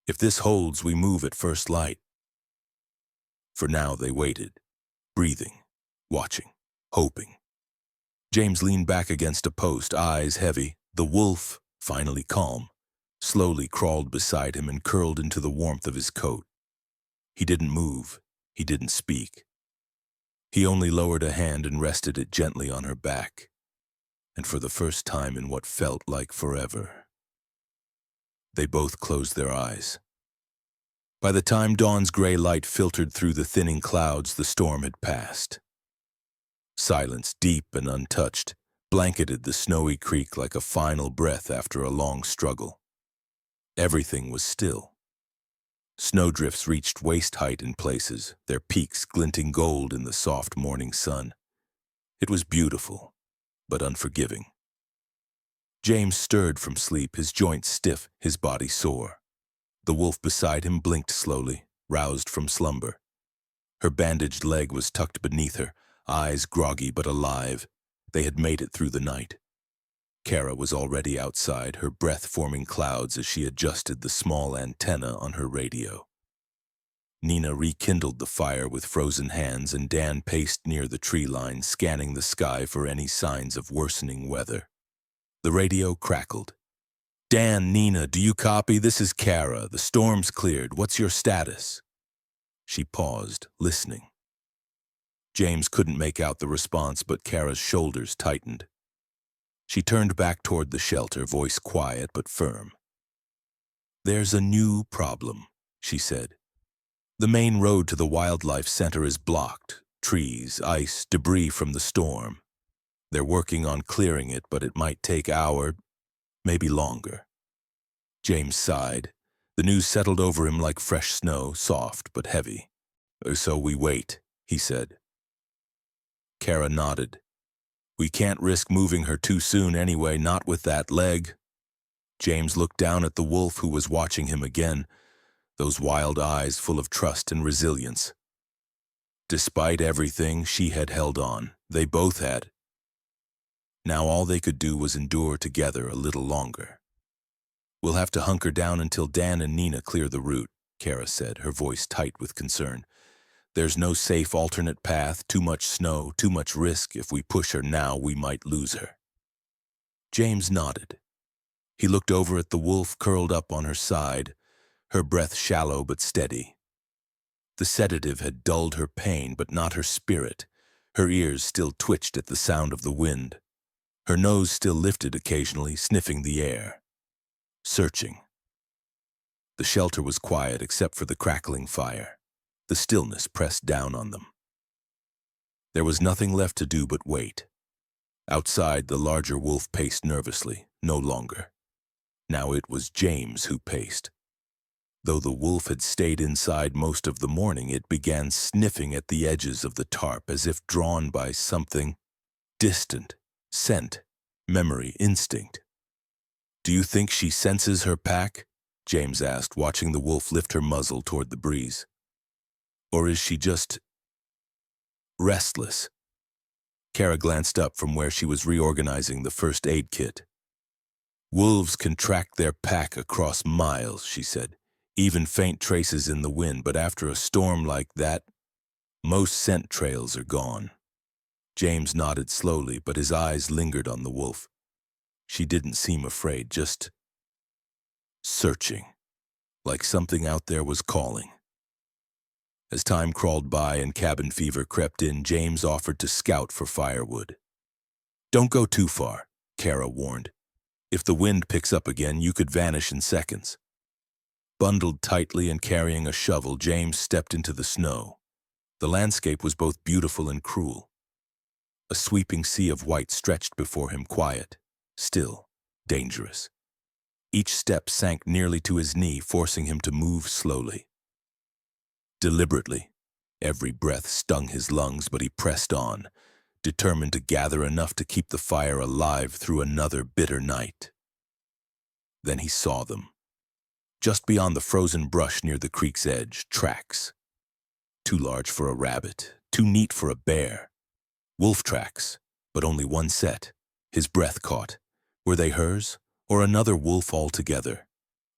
"If this holds, we move at first light." For now, they waited, breathing, watching, hoping. James leaned back against a post, eyes heavy. The wolf, finally calm, slowly crawled beside him and curled into the warmth of his coat. He didn't move. He didn't speak. He only lowered a hand and rested it gently on her back. And for the first time in what felt like forever, they both closed their eyes. By the time dawn's gray light filtered through the thinning clouds, the storm had passed. Silence, deep and untouched, blanketed the snowy creek like a final breath after a long struggle. Everything was still. Snowdrifts reached waist height in places, their peaks glinting gold in the soft morning sun. It was beautiful, but unforgiving. James stirred from sleep, his joints stiff, his body sore. The wolf beside him blinked slowly, roused from slumber. Her bandaged leg was tucked beneath her, eyes groggy but alive. They had made it through the night. Kara was already outside, her breath forming clouds as she adjusted the small antenna on her radio. Nina rekindled the fire with frozen hands, and Dan paced near the tree line, scanning the sky for any signs of worsening weather. The radio crackled. "Dan, Nina, do you copy? This is Kara. The storm's cleared. What's your status?" She paused, listening. James couldn't make out the response, but Kara's shoulders tightened. She turned back toward the shelter, voice quiet but firm. "There's a new problem," she said. "The main road to the wildlife center is blocked. Trees, ice, debris from the storm. They're working on clearing it, but it might take hours, maybe longer." James sighed. The news settled over him like fresh snow, soft but heavy. "So we wait," he said. Kara nodded. We can't risk moving her too soon anyway, not with that leg. James looked down at the wolf who was watching him again, those wild eyes full of trust and resilience. Despite everything, she had held on. They both had. Now all they could do was endure together a little longer. We'll have to hunker down until Dan and Nina clear the route, Kara said, her voice tight with concern. There's no safe alternate path, too much snow, too much risk. If we push her now, we might lose her. James nodded. He looked over at the wolf curled up on her side, her breath shallow but steady. The sedative had dulled her pain, but not her spirit. Her ears still twitched at the sound of the wind. Her nose still lifted occasionally, sniffing the air. Searching. The shelter was quiet except for the crackling fire. The stillness pressed down on them. There was nothing left to do but wait. Outside, the larger wolf paced nervously, no longer. Now it was James who paced. Though the wolf had stayed inside most of the morning, it began sniffing at the edges of the tarp as if drawn by something distant, scent, memory, instinct. Do you think she senses her pack? James asked, watching the wolf lift her muzzle toward the breeze. Or is she just restless? Kara glanced up from where she was reorganizing the first aid kit. Wolves can track their pack across miles, she said, even faint traces in the wind, but after a storm like that, most scent trails are gone. James nodded slowly, but his eyes lingered on the wolf. She didn't seem afraid, just searching, like something out there was calling. As time crawled by and cabin fever crept in, James offered to scout for firewood. Don't go too far, Kara warned. If the wind picks up again, you could vanish in seconds. Bundled tightly and carrying a shovel, James stepped into the snow. The landscape was both beautiful and cruel. A sweeping sea of white stretched before him, quiet, still, dangerous. Each step sank nearly to his knee, forcing him to move slowly. Deliberately, every breath stung his lungs, but he pressed on, determined to gather enough to keep the fire alive through another bitter night. Then he saw them. Just beyond the frozen brush near the creek's edge, tracks. Too large for a rabbit, too neat for a bear. Wolf tracks, but only one set. His breath caught. Were they hers, or another wolf altogether?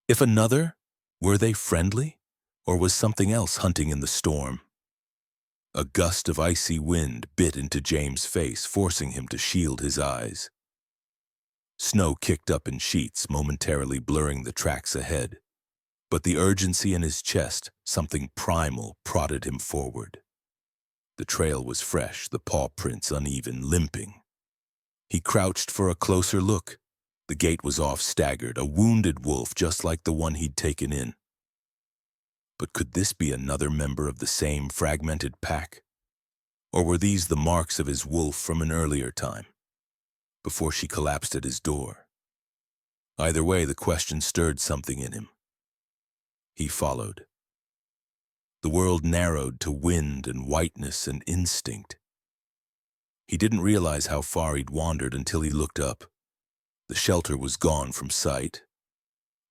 If another, were they friendly, or was something else hunting in the storm? A gust of icy wind bit into James' face, forcing him to shield his eyes. Snow kicked up in sheets, momentarily blurring the tracks ahead. But the urgency in his chest, something primal, prodded him forward. The trail was fresh, the paw prints uneven, limping. He crouched for a closer look. The gait was off, staggered, a wounded wolf just like the one he'd taken in. But could this be another member of the same fragmented pack? Or were these the marks of his wolf from an earlier time, before she collapsed at his door? Either way, the question stirred something in him. He followed. The world narrowed to wind and whiteness and instinct. He didn't realize how far he'd wandered until he looked up. The shelter was gone from sight.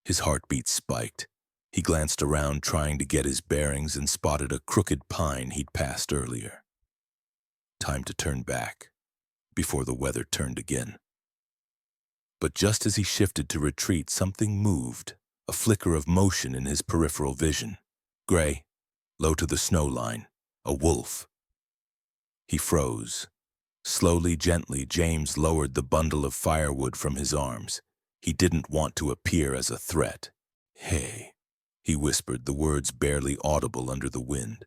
His heartbeat spiked. He glanced around, trying to get his bearings, and spotted a crooked pine he'd passed earlier. Time to turn back, before the weather turned again. But just as he shifted to retreat, something moved, a flicker of motion in his peripheral vision. Gray, low to the snow line, a wolf. He froze. Slowly, gently, James lowered the bundle of firewood from his arms. He didn't want to appear as a threat. Hey, he whispered, the words barely audible under the wind.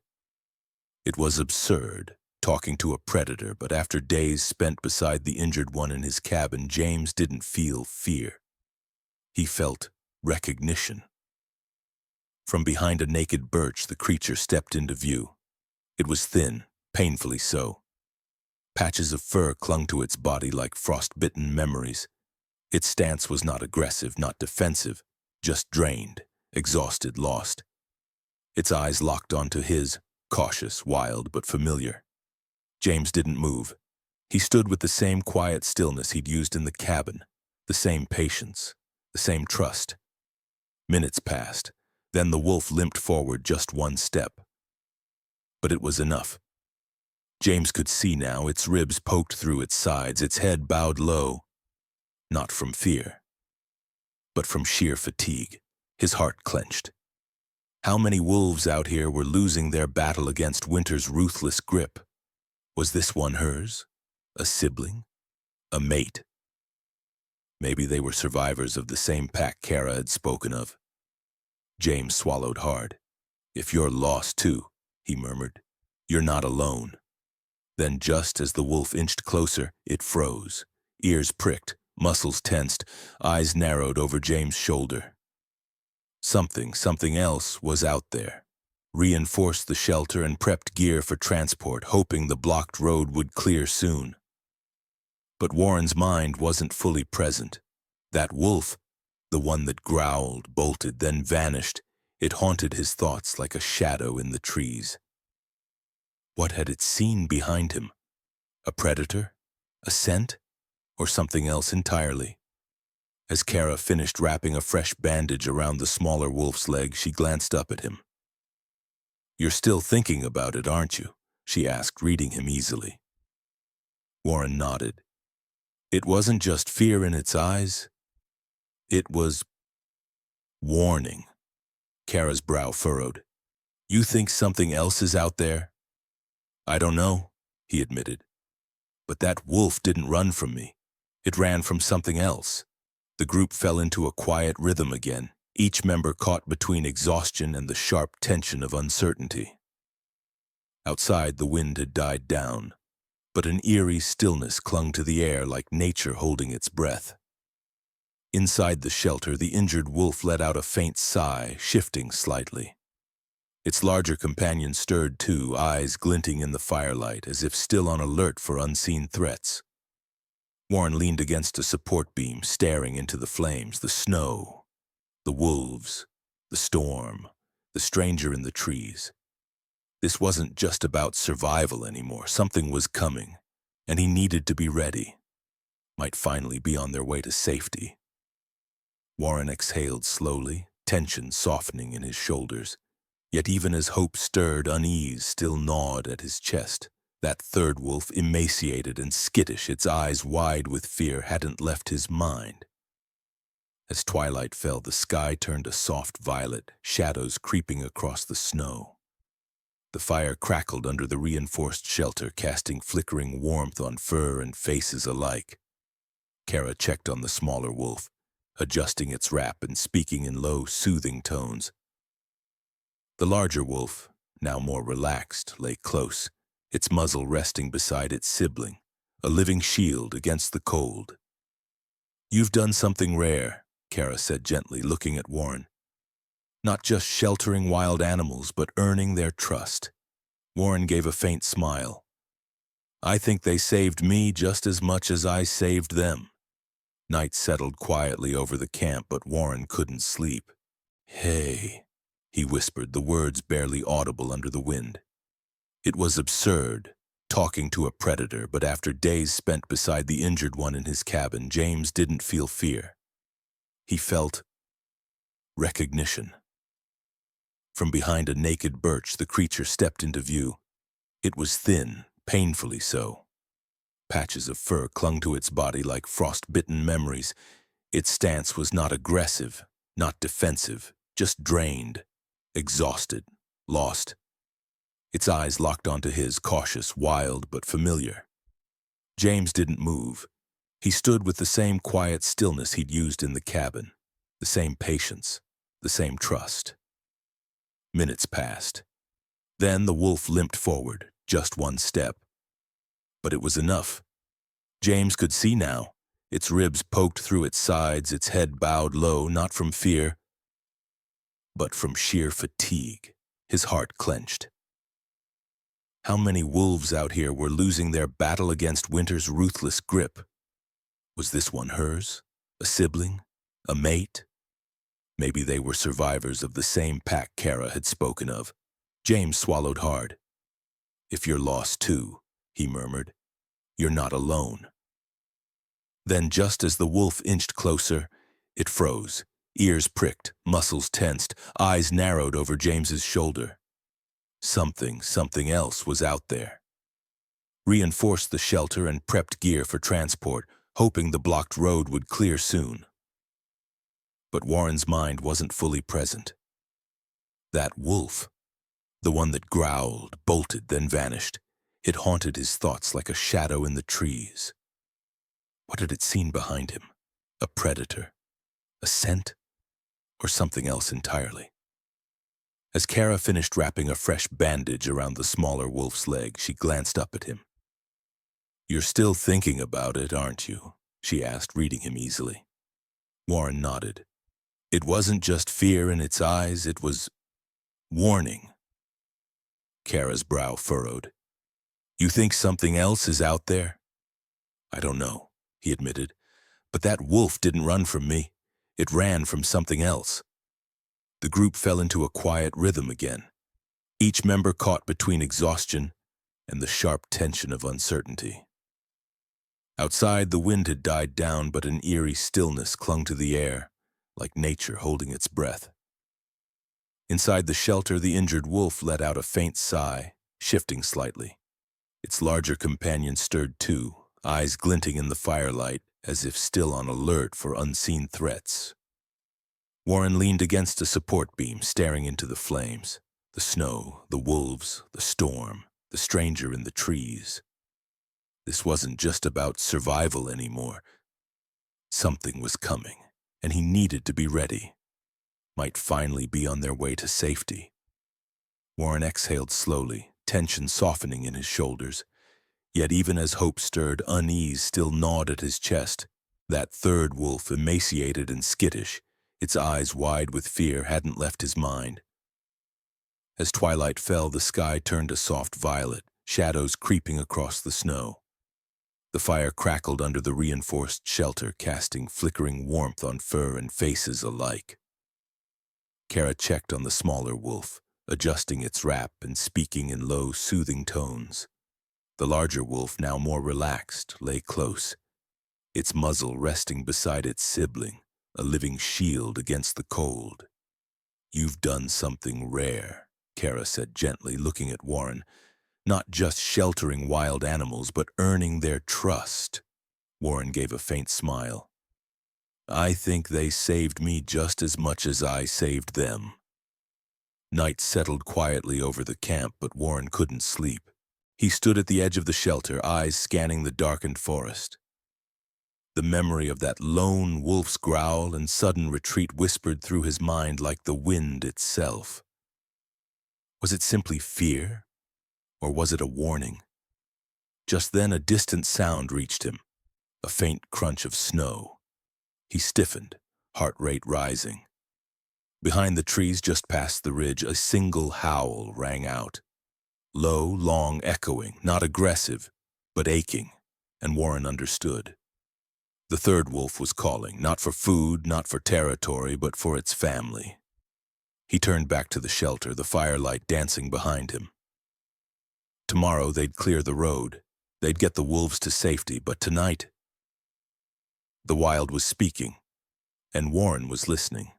It was absurd, talking to a predator, but after days spent beside the injured one in his cabin, James didn't feel fear. He felt recognition. From behind a naked birch, the creature stepped into view. It was thin, painfully so. Patches of fur clung to its body like frost-bitten memories. Its stance was not aggressive, not defensive, just drained, exhausted, lost. Its eyes locked onto his, cautious, wild, but familiar. James didn't move. He stood with the same quiet stillness he'd used in the cabin, the same patience, the same trust. Minutes passed. Then the wolf limped forward just one step. But it was enough. James could see now, its ribs poked through its sides, its head bowed low, not from fear, but from sheer fatigue. His heart clenched. How many wolves out here were losing their battle against winter's ruthless grip? Was this one hers? A sibling? A mate? Maybe they were survivors of the same pack Kara had spoken of. James swallowed hard. "If you're lost too," he murmured, "you're not alone." Then just as the wolf inched closer, it froze. Ears pricked, muscles tensed, eyes narrowed over James' shoulder. Something else was out there. Reinforced the shelter and prepped gear for transport, hoping the blocked road would clear soon. But Warren's mind wasn't fully present. That wolf, the one that growled, bolted, then vanished, it haunted his thoughts like a shadow in the trees. What had it seen behind him? A predator? A scent? Or something else entirely? As Kara finished wrapping a fresh bandage around the smaller wolf's leg, she glanced up at him. "You're still thinking about it, aren't you?" she asked, reading him easily. Warren nodded. It wasn't just fear in its eyes. It was warning. Kara's brow furrowed. "You think something else is out there?" "I don't know," he admitted. "But that wolf didn't run from me. It ran from something else." The group fell into a quiet rhythm again, each member caught between exhaustion and the sharp tension of uncertainty. Outside, the wind had died down, but an eerie stillness clung to the air like nature holding its breath. Inside the shelter, the injured wolf let out a faint sigh, shifting slightly. Its larger companion stirred too, eyes glinting in the firelight, as if still on alert for unseen threats. Warren leaned against a support beam, staring into the flames, the snow, the wolves, the storm, the stranger in the trees. This wasn't just about survival anymore. Something was coming, and he needed to be ready. Might finally be on their way to safety. Warren exhaled slowly, tension softening in his shoulders. Yet even as hope stirred, unease still gnawed at his chest. That third wolf, emaciated and skittish, its eyes wide with fear, hadn't left his mind. As twilight fell, the sky turned a soft violet, shadows creeping across the snow. The fire crackled under the reinforced shelter, casting flickering warmth on fur and faces alike. Kara checked on the smaller wolf, adjusting its wrap and speaking in low, soothing tones. The larger wolf, now more relaxed, lay close, its muzzle resting beside its sibling, a living shield against the cold. "You've done something rare," Kara said gently, looking at Warren. "Not just sheltering wild animals, but earning their trust." Warren gave a faint smile. "I think they saved me just as much as I saved them." Night settled quietly over the camp, but Warren couldn't sleep. "Hey," he whispered, the words barely audible under the wind. It was absurd, talking to a predator, but after days spent beside the injured one in his cabin, James didn't feel fear. He felt recognition. From behind a naked birch, the creature stepped into view. It was thin, painfully so. Patches of fur clung to its body like frost-bitten memories. Its stance was not aggressive, not defensive, just drained, exhausted, lost. Its eyes locked onto his, cautious, wild, but familiar. James didn't move. He stood with the same quiet stillness he'd used in the cabin, the same patience, the same trust. Minutes passed. Then the wolf limped forward, just one step. But it was enough. James could see now, its ribs poked through its sides, its head bowed low, not from fear, but from sheer fatigue. His heart clenched. How many wolves out here were losing their battle against winter's ruthless grip? Was this one hers? A sibling? A mate? Maybe they were survivors of the same pack Kara had spoken of. James swallowed hard. "If you're lost too," he murmured, You're not alone. Then, just as the wolf inched closer, it froze, ears pricked, muscles tensed, eyes narrowed over James's shoulder. Something else was out there. Reinforced the shelter and prepped gear for transport, hoping the blocked road would clear soon. But Warren's mind wasn't fully present. That wolf, the one that growled, bolted, then vanished, it haunted his thoughts like a shadow in the trees. What had it seen behind him? A predator? A scent? Or something else entirely? As Kara finished wrapping a fresh bandage around the smaller wolf's leg, she glanced up at him. "You're still thinking about it, aren't you?" she asked, reading him easily. Warren nodded. It wasn't just fear in its eyes, it was warning. Kara's brow furrowed. "You think something else is out there?" "I don't know," he admitted. "But that wolf didn't run from me. It ran from something else." The group fell into a quiet rhythm again, each member caught between exhaustion and the sharp tension of uncertainty. Outside, the wind had died down, but an eerie stillness clung to the air, like nature holding its breath. Inside the shelter, the injured wolf let out a faint sigh, shifting slightly. Its larger companion stirred too, eyes glinting in the firelight, as if still on alert for unseen threats. Warren leaned against a support beam, staring into the flames. The snow, the wolves, the storm, the stranger in the trees. This wasn't just about survival anymore. Something was coming, and he needed to be ready. Might finally be on their way to safety. Warren exhaled slowly, tension softening in his shoulders. Yet even as hope stirred, unease still gnawed at his chest. That third wolf, emaciated and skittish, its eyes wide with fear, hadn't left his mind. As twilight fell, the sky turned a soft violet, shadows creeping across the snow. The fire crackled under the reinforced shelter, casting flickering warmth on fur and faces alike. Kara checked on the smaller wolf, adjusting its wrap and speaking in low, soothing tones. The larger wolf, now more relaxed, lay close, its muzzle resting beside its sibling, a living shield against the cold. "You've done something rare," Kara said gently, looking at Warren. "Not just sheltering wild animals, but earning their trust." Warren gave a faint smile. "I think they saved me just as much as I saved them." Night settled quietly over the camp, but Warren couldn't sleep. He stood at the edge of the shelter, eyes scanning the darkened forest. The memory of that lone wolf's growl and sudden retreat whispered through his mind like the wind itself. Was it simply fear, or was it a warning? Just then a distant sound reached him, a faint crunch of snow. He stiffened, heart rate rising. Behind the trees just past the ridge, a single howl rang out. Low, long, echoing, not aggressive, but aching, and Warren understood. The third wolf was calling, not for food, not for territory, but for its family. He turned back to the shelter, the firelight dancing behind him. Tomorrow they'd clear the road. They'd get the wolves to safety, but tonight... The wild was speaking, and Warren was listening.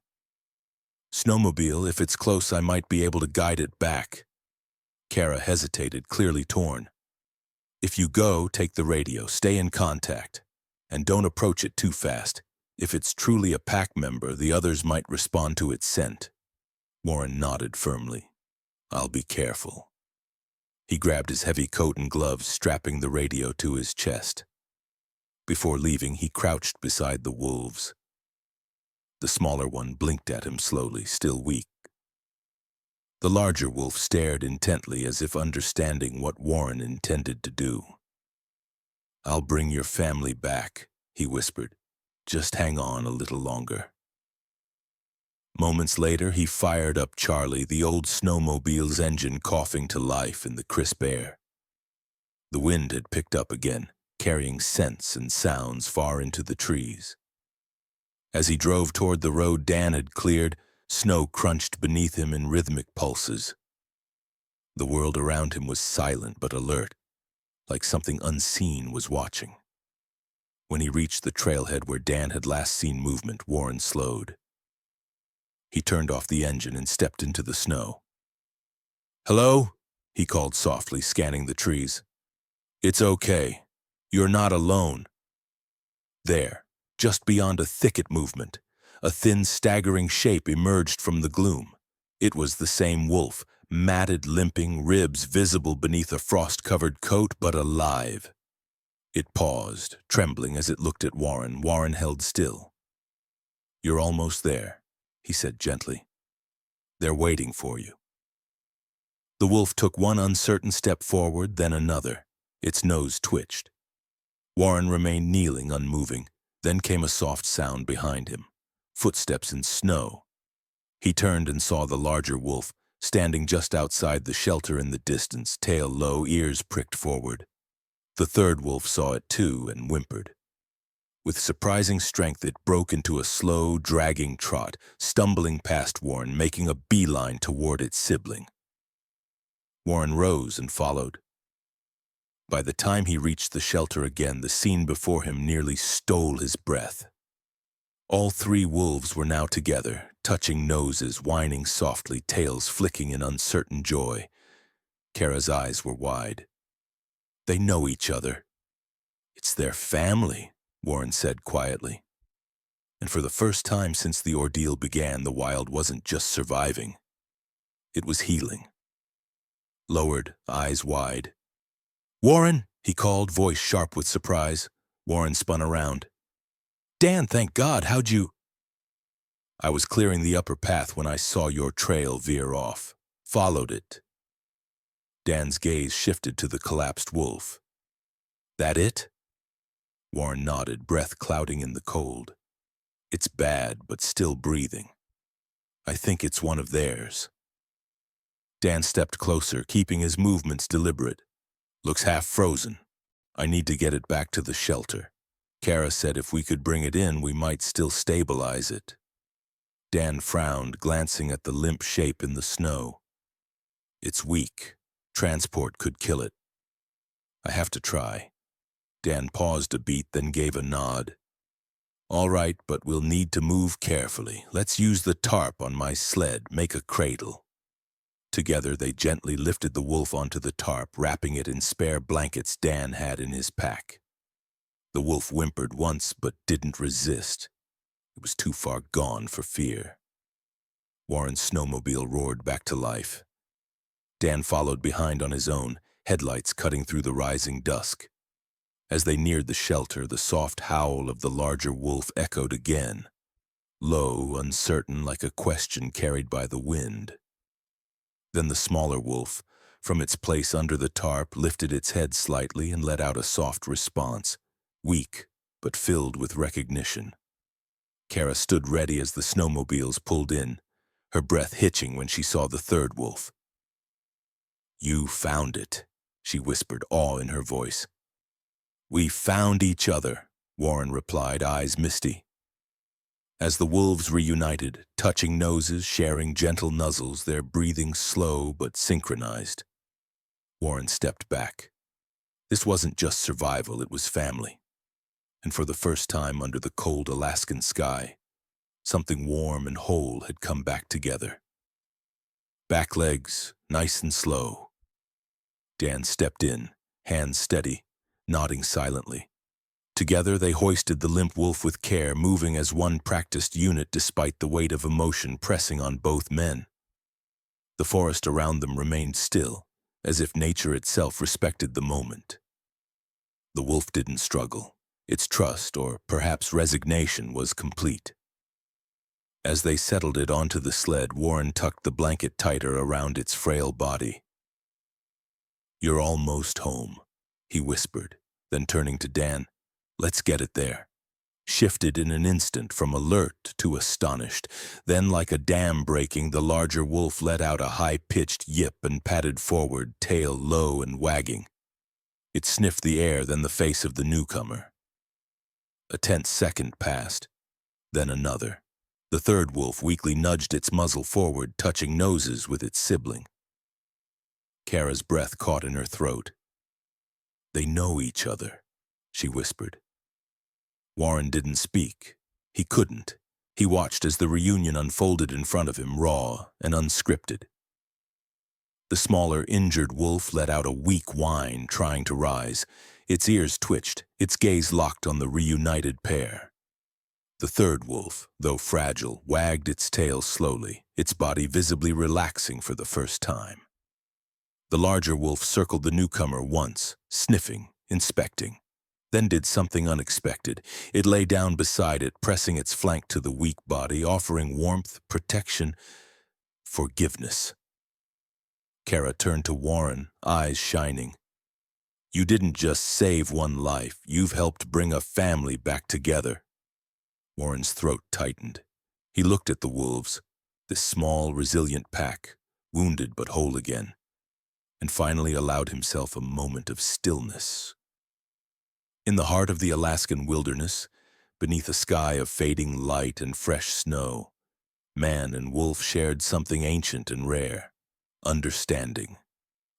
"Snowmobile, if it's close, I might be able to guide it back." Kara hesitated, clearly torn. "If you go, take the radio, stay in contact, and don't approach it too fast. If it's truly a pack member, the others might respond to its scent." Warren nodded firmly. "I'll be careful." He grabbed his heavy coat and gloves, strapping the radio to his chest. Before leaving, he crouched beside the wolves. The smaller one blinked at him slowly, still weak. The larger wolf stared intently, as if understanding what Warren intended to do. "I'll bring your family back," he whispered. "Just hang on a little longer." Moments later, he fired up Charlie, the old snowmobile's engine coughing to life in the crisp air. The wind had picked up again, carrying scents and sounds far into the trees. As he drove toward the road Dan had cleared, snow crunched beneath him in rhythmic pulses. The world around him was silent but alert, like something unseen was watching. When he reached the trailhead where Dan had last seen movement, Warren slowed. He turned off the engine and stepped into the snow. "Hello?" he called softly, scanning the trees. "It's okay. You're not alone." There, just beyond a thicket movement, a thin, staggering shape emerged from the gloom. It was the same wolf, matted, limping, ribs visible beneath a frost-covered coat, but alive. It paused, trembling as it looked at Warren. Warren held still. "You're almost there," he said gently. "They're waiting for you." The wolf took one uncertain step forward, then another. Its nose twitched. Warren remained kneeling, unmoving. Then came a soft sound behind him. Footsteps in snow. He turned and saw the larger wolf, standing just outside the shelter in the distance, tail low, ears pricked forward. The third wolf saw it too and whimpered. With surprising strength, it broke into a slow, dragging trot, stumbling past Warren, making a beeline toward its sibling. Warren rose and followed. By the time he reached the shelter again, the scene before him nearly stole his breath. All three wolves were now together, touching noses, whining softly, tails flicking in uncertain joy. Kara's eyes were wide. They know each other. "It's their family," Warren said quietly. And for the first time since the ordeal began, the wild wasn't just surviving. It was healing. Lowered, eyes wide. "Warren," he called, voice sharp with surprise. Warren spun around. "Dan, thank God, how'd you—" "I was clearing the upper path when I saw your trail veer off. Followed it." Dan's gaze shifted to the collapsed wolf. "That it?" Warren nodded, breath clouding in the cold. "It's bad, but still breathing. I think it's one of theirs." Dan stepped closer, keeping his movements deliberate. "Looks half frozen. I need to get it back to the shelter. Kara said if we could bring it in, we might still stabilize it." Dan frowned, glancing at the limp shape in the snow. "It's weak. Transport could kill it. I have to try." Dan paused a beat, then gave a nod. "All right, but we'll need to move carefully. Let's use the tarp on my sled, make a cradle." Together, they gently lifted the wolf onto the tarp, wrapping it in spare blankets Dan had in his pack. The wolf whimpered once, but didn't resist. It was too far gone for fear. Warren's snowmobile roared back to life. Dan followed behind on his own, headlights cutting through the rising dusk. As they neared the shelter, the soft howl of the larger wolf echoed again, low, uncertain, like a question carried by the wind. Then the smaller wolf, from its place under the tarp, lifted its head slightly and let out a soft response, weak but filled with recognition. Kara stood ready as the snowmobiles pulled in, her breath hitching when she saw the third wolf. "You found it," she whispered, awe in her voice. "We found each other," Warren replied, eyes misty. As the wolves reunited, touching noses, sharing gentle nuzzles, their breathing slow but synchronized, Warren stepped back. This wasn't just survival, it was family. And for the first time under the cold Alaskan sky, something warm and whole had come back together. Back legs, nice and slow. Dan stepped in, hands steady, nodding silently. Together they hoisted the limp wolf with care, moving as one practiced unit despite the weight of emotion pressing on both men. The forest around them remained still, as if nature itself respected the moment. The wolf didn't struggle. Its trust, or perhaps resignation, was complete. As they settled it onto the sled, Warren tucked the blanket tighter around its frail body. "You're almost home," he whispered, then turning to Dan, "Let's get it there." Shifted in an instant from alert to astonished. Then, like a dam breaking, the larger wolf let out a high-pitched yip and padded forward, tail low and wagging. It sniffed the air, then the face of the newcomer. A tense second passed, then another. The third wolf weakly nudged its muzzle forward, touching noses with its sibling. Kara's breath caught in her throat. They know each other, she whispered. Warren didn't speak. He couldn't. He watched as the reunion unfolded in front of him, raw and unscripted. The smaller, injured wolf let out a weak whine, trying to rise. Its ears twitched, its gaze locked on the reunited pair. The third wolf, though fragile, wagged its tail slowly, its body visibly relaxing for the first time. The larger wolf circled the newcomer once, sniffing, inspecting, then did something unexpected. It lay down beside it, pressing its flank to the weak body, offering warmth, protection, forgiveness. Kara turned to Warren, eyes shining. You didn't just save one life, you've helped bring a family back together. Warren's throat tightened. He looked at the wolves, this small, resilient pack, wounded but whole again, and finally allowed himself a moment of stillness. In the heart of the Alaskan wilderness, beneath a sky of fading light and fresh snow, man and wolf shared something ancient and rare: understanding.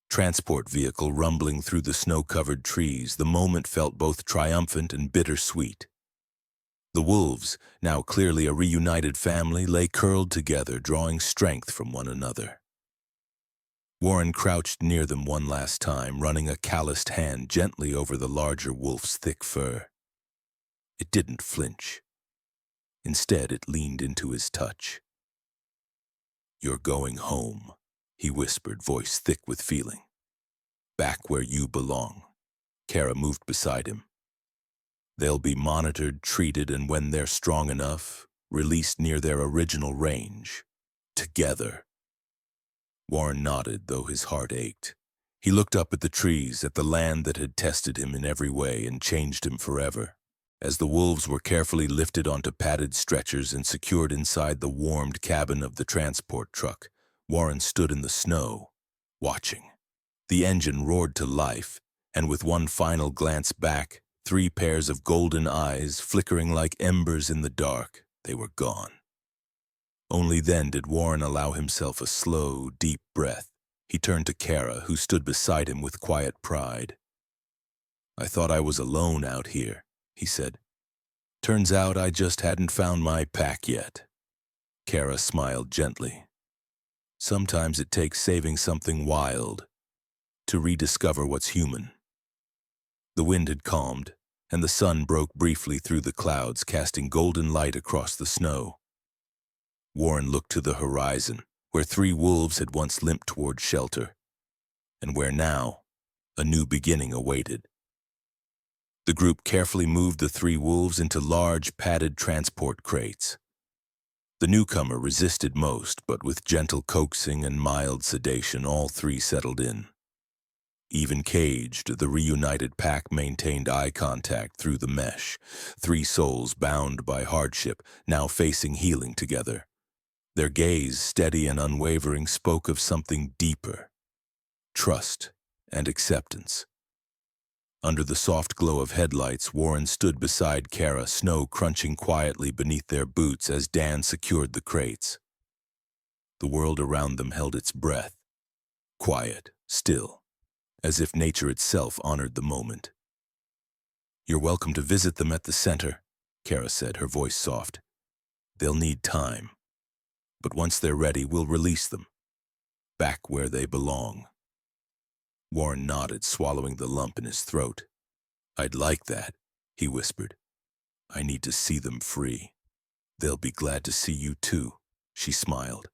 Transport vehicle rumbling through the snow-covered trees, the moment felt both triumphant and bittersweet. The wolves, now clearly a reunited family, lay curled together, drawing strength from one another. Warren crouched near them one last time, running a calloused hand gently over the larger wolf's thick fur. It didn't flinch. Instead, it leaned into his touch. "You're going home," he whispered, voice thick with feeling. "Back where you belong." Kara moved beside him. "They'll be monitored, treated, and when they're strong enough, released near their original range. Together." Warren nodded, though his heart ached. He looked up at the trees, at the land that had tested him in every way and changed him forever. As the wolves were carefully lifted onto padded stretchers and secured inside the warmed cabin of the transport truck, Warren stood in the snow, watching. The engine roared to life, and with one final glance back, 3 pairs of golden eyes flickering like embers in the dark, they were gone. Only then did Warren allow himself a slow, deep breath. He turned to Kara, who stood beside him with quiet pride. "I thought I was alone out here," he said. "Turns out I just hadn't found my pack yet." Kara smiled gently. "Sometimes it takes saving something wild to rediscover what's human." The wind had calmed, and the sun broke briefly through the clouds, casting golden light across the snow. Warren looked to the horizon, where 3 wolves had once limped toward shelter, and where now a new beginning awaited. The group carefully moved the 3 wolves into large, padded transport crates. The newcomer resisted most, but with gentle coaxing and mild sedation, all 3 settled in. Even caged, the reunited pack maintained eye contact through the mesh, 3 souls bound by hardship, now facing healing together. Their gaze, steady and unwavering, spoke of something deeper: trust and acceptance. Under the soft glow of headlights, Warren stood beside Kara, snow crunching quietly beneath their boots as Dan secured the crates. The world around them held its breath, quiet, still, as if nature itself honored the moment. "You're welcome to visit them at the center," Kara said, her voice soft. "They'll need time, but once they're ready, we'll release them, back where they belong." Warren nodded, swallowing the lump in his throat. "I'd like that," he whispered. "I need to see them free." "They'll be glad to see you too," she smiled.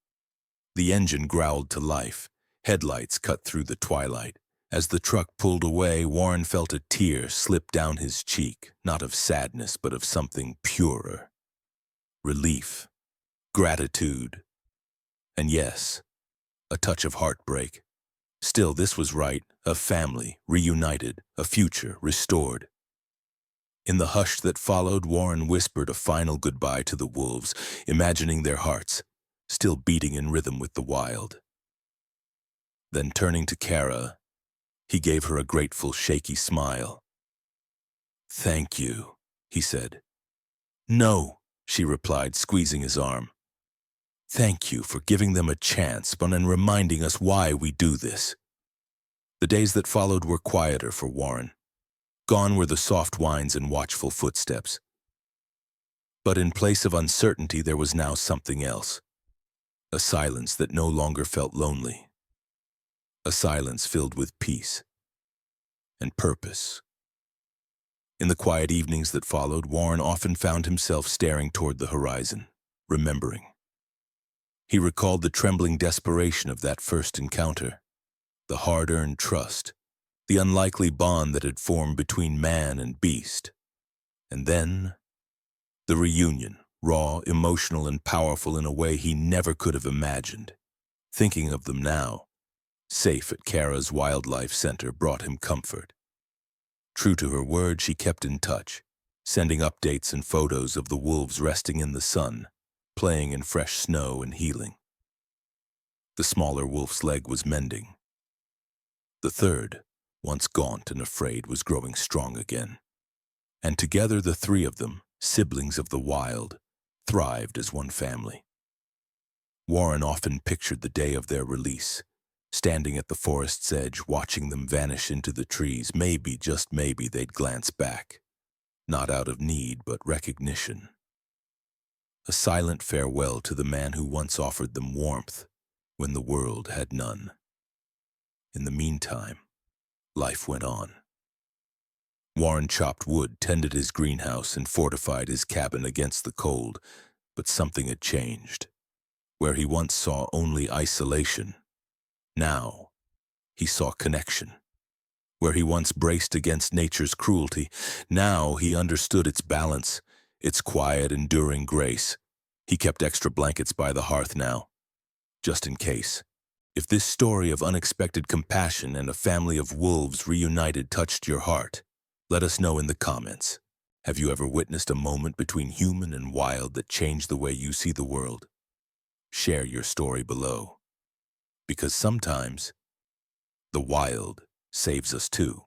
The engine growled to life. Headlights cut through the twilight. As the truck pulled away, Warren felt a tear slip down his cheek, not of sadness, but of something purer. Relief, gratitude, and yes, a touch of heartbreak. Still, this was right: a family, reunited, a future, restored. In the hush that followed, Warren whispered a final goodbye to the wolves, imagining their hearts, still beating in rhythm with the wild. Then turning to Kara, he gave her a grateful, shaky smile. "Thank you," he said. "No," she replied, squeezing his arm. "Thank you for giving them a chance, and reminding us why we do this." The days that followed were quieter for Warren. Gone were the soft whines and watchful footsteps. But in place of uncertainty, there was now something else. A silence that no longer felt lonely. A silence filled with peace and purpose. In the quiet evenings that followed, Warren often found himself staring toward the horizon, remembering. He recalled the trembling desperation of that first encounter, the hard-earned trust, the unlikely bond that had formed between man and beast. And then, the reunion, raw, emotional, and powerful in a way he never could have imagined. Thinking of them now, safe at Kara's Wildlife Center, brought him comfort. True to her word, she kept in touch, sending updates and photos of the wolves resting in the sun, playing in fresh snow and healing. The smaller wolf's leg was mending. The third, once gaunt and afraid, was growing strong again. And together the three of them, siblings of the wild, thrived as one family. Warren often pictured the day of their release, standing at the forest's edge, watching them vanish into the trees. Maybe, just maybe, they'd glance back, not out of need, but recognition. A silent farewell to the man who once offered them warmth when the world had none. In the meantime, life went on. Warren chopped wood, tended his greenhouse, and fortified his cabin against the cold, but something had changed. Where he once saw only isolation, now he saw connection. Where he once braced against nature's cruelty, now he understood its balance, its quiet, enduring grace. He kept extra blankets by the hearth now, just in case. If this story of unexpected compassion and a family of wolves reunited touched your heart, let us know in the comments. Have you ever witnessed a moment between human and wild that changed the way you see the world? Share your story below. Because sometimes, the wild saves us too.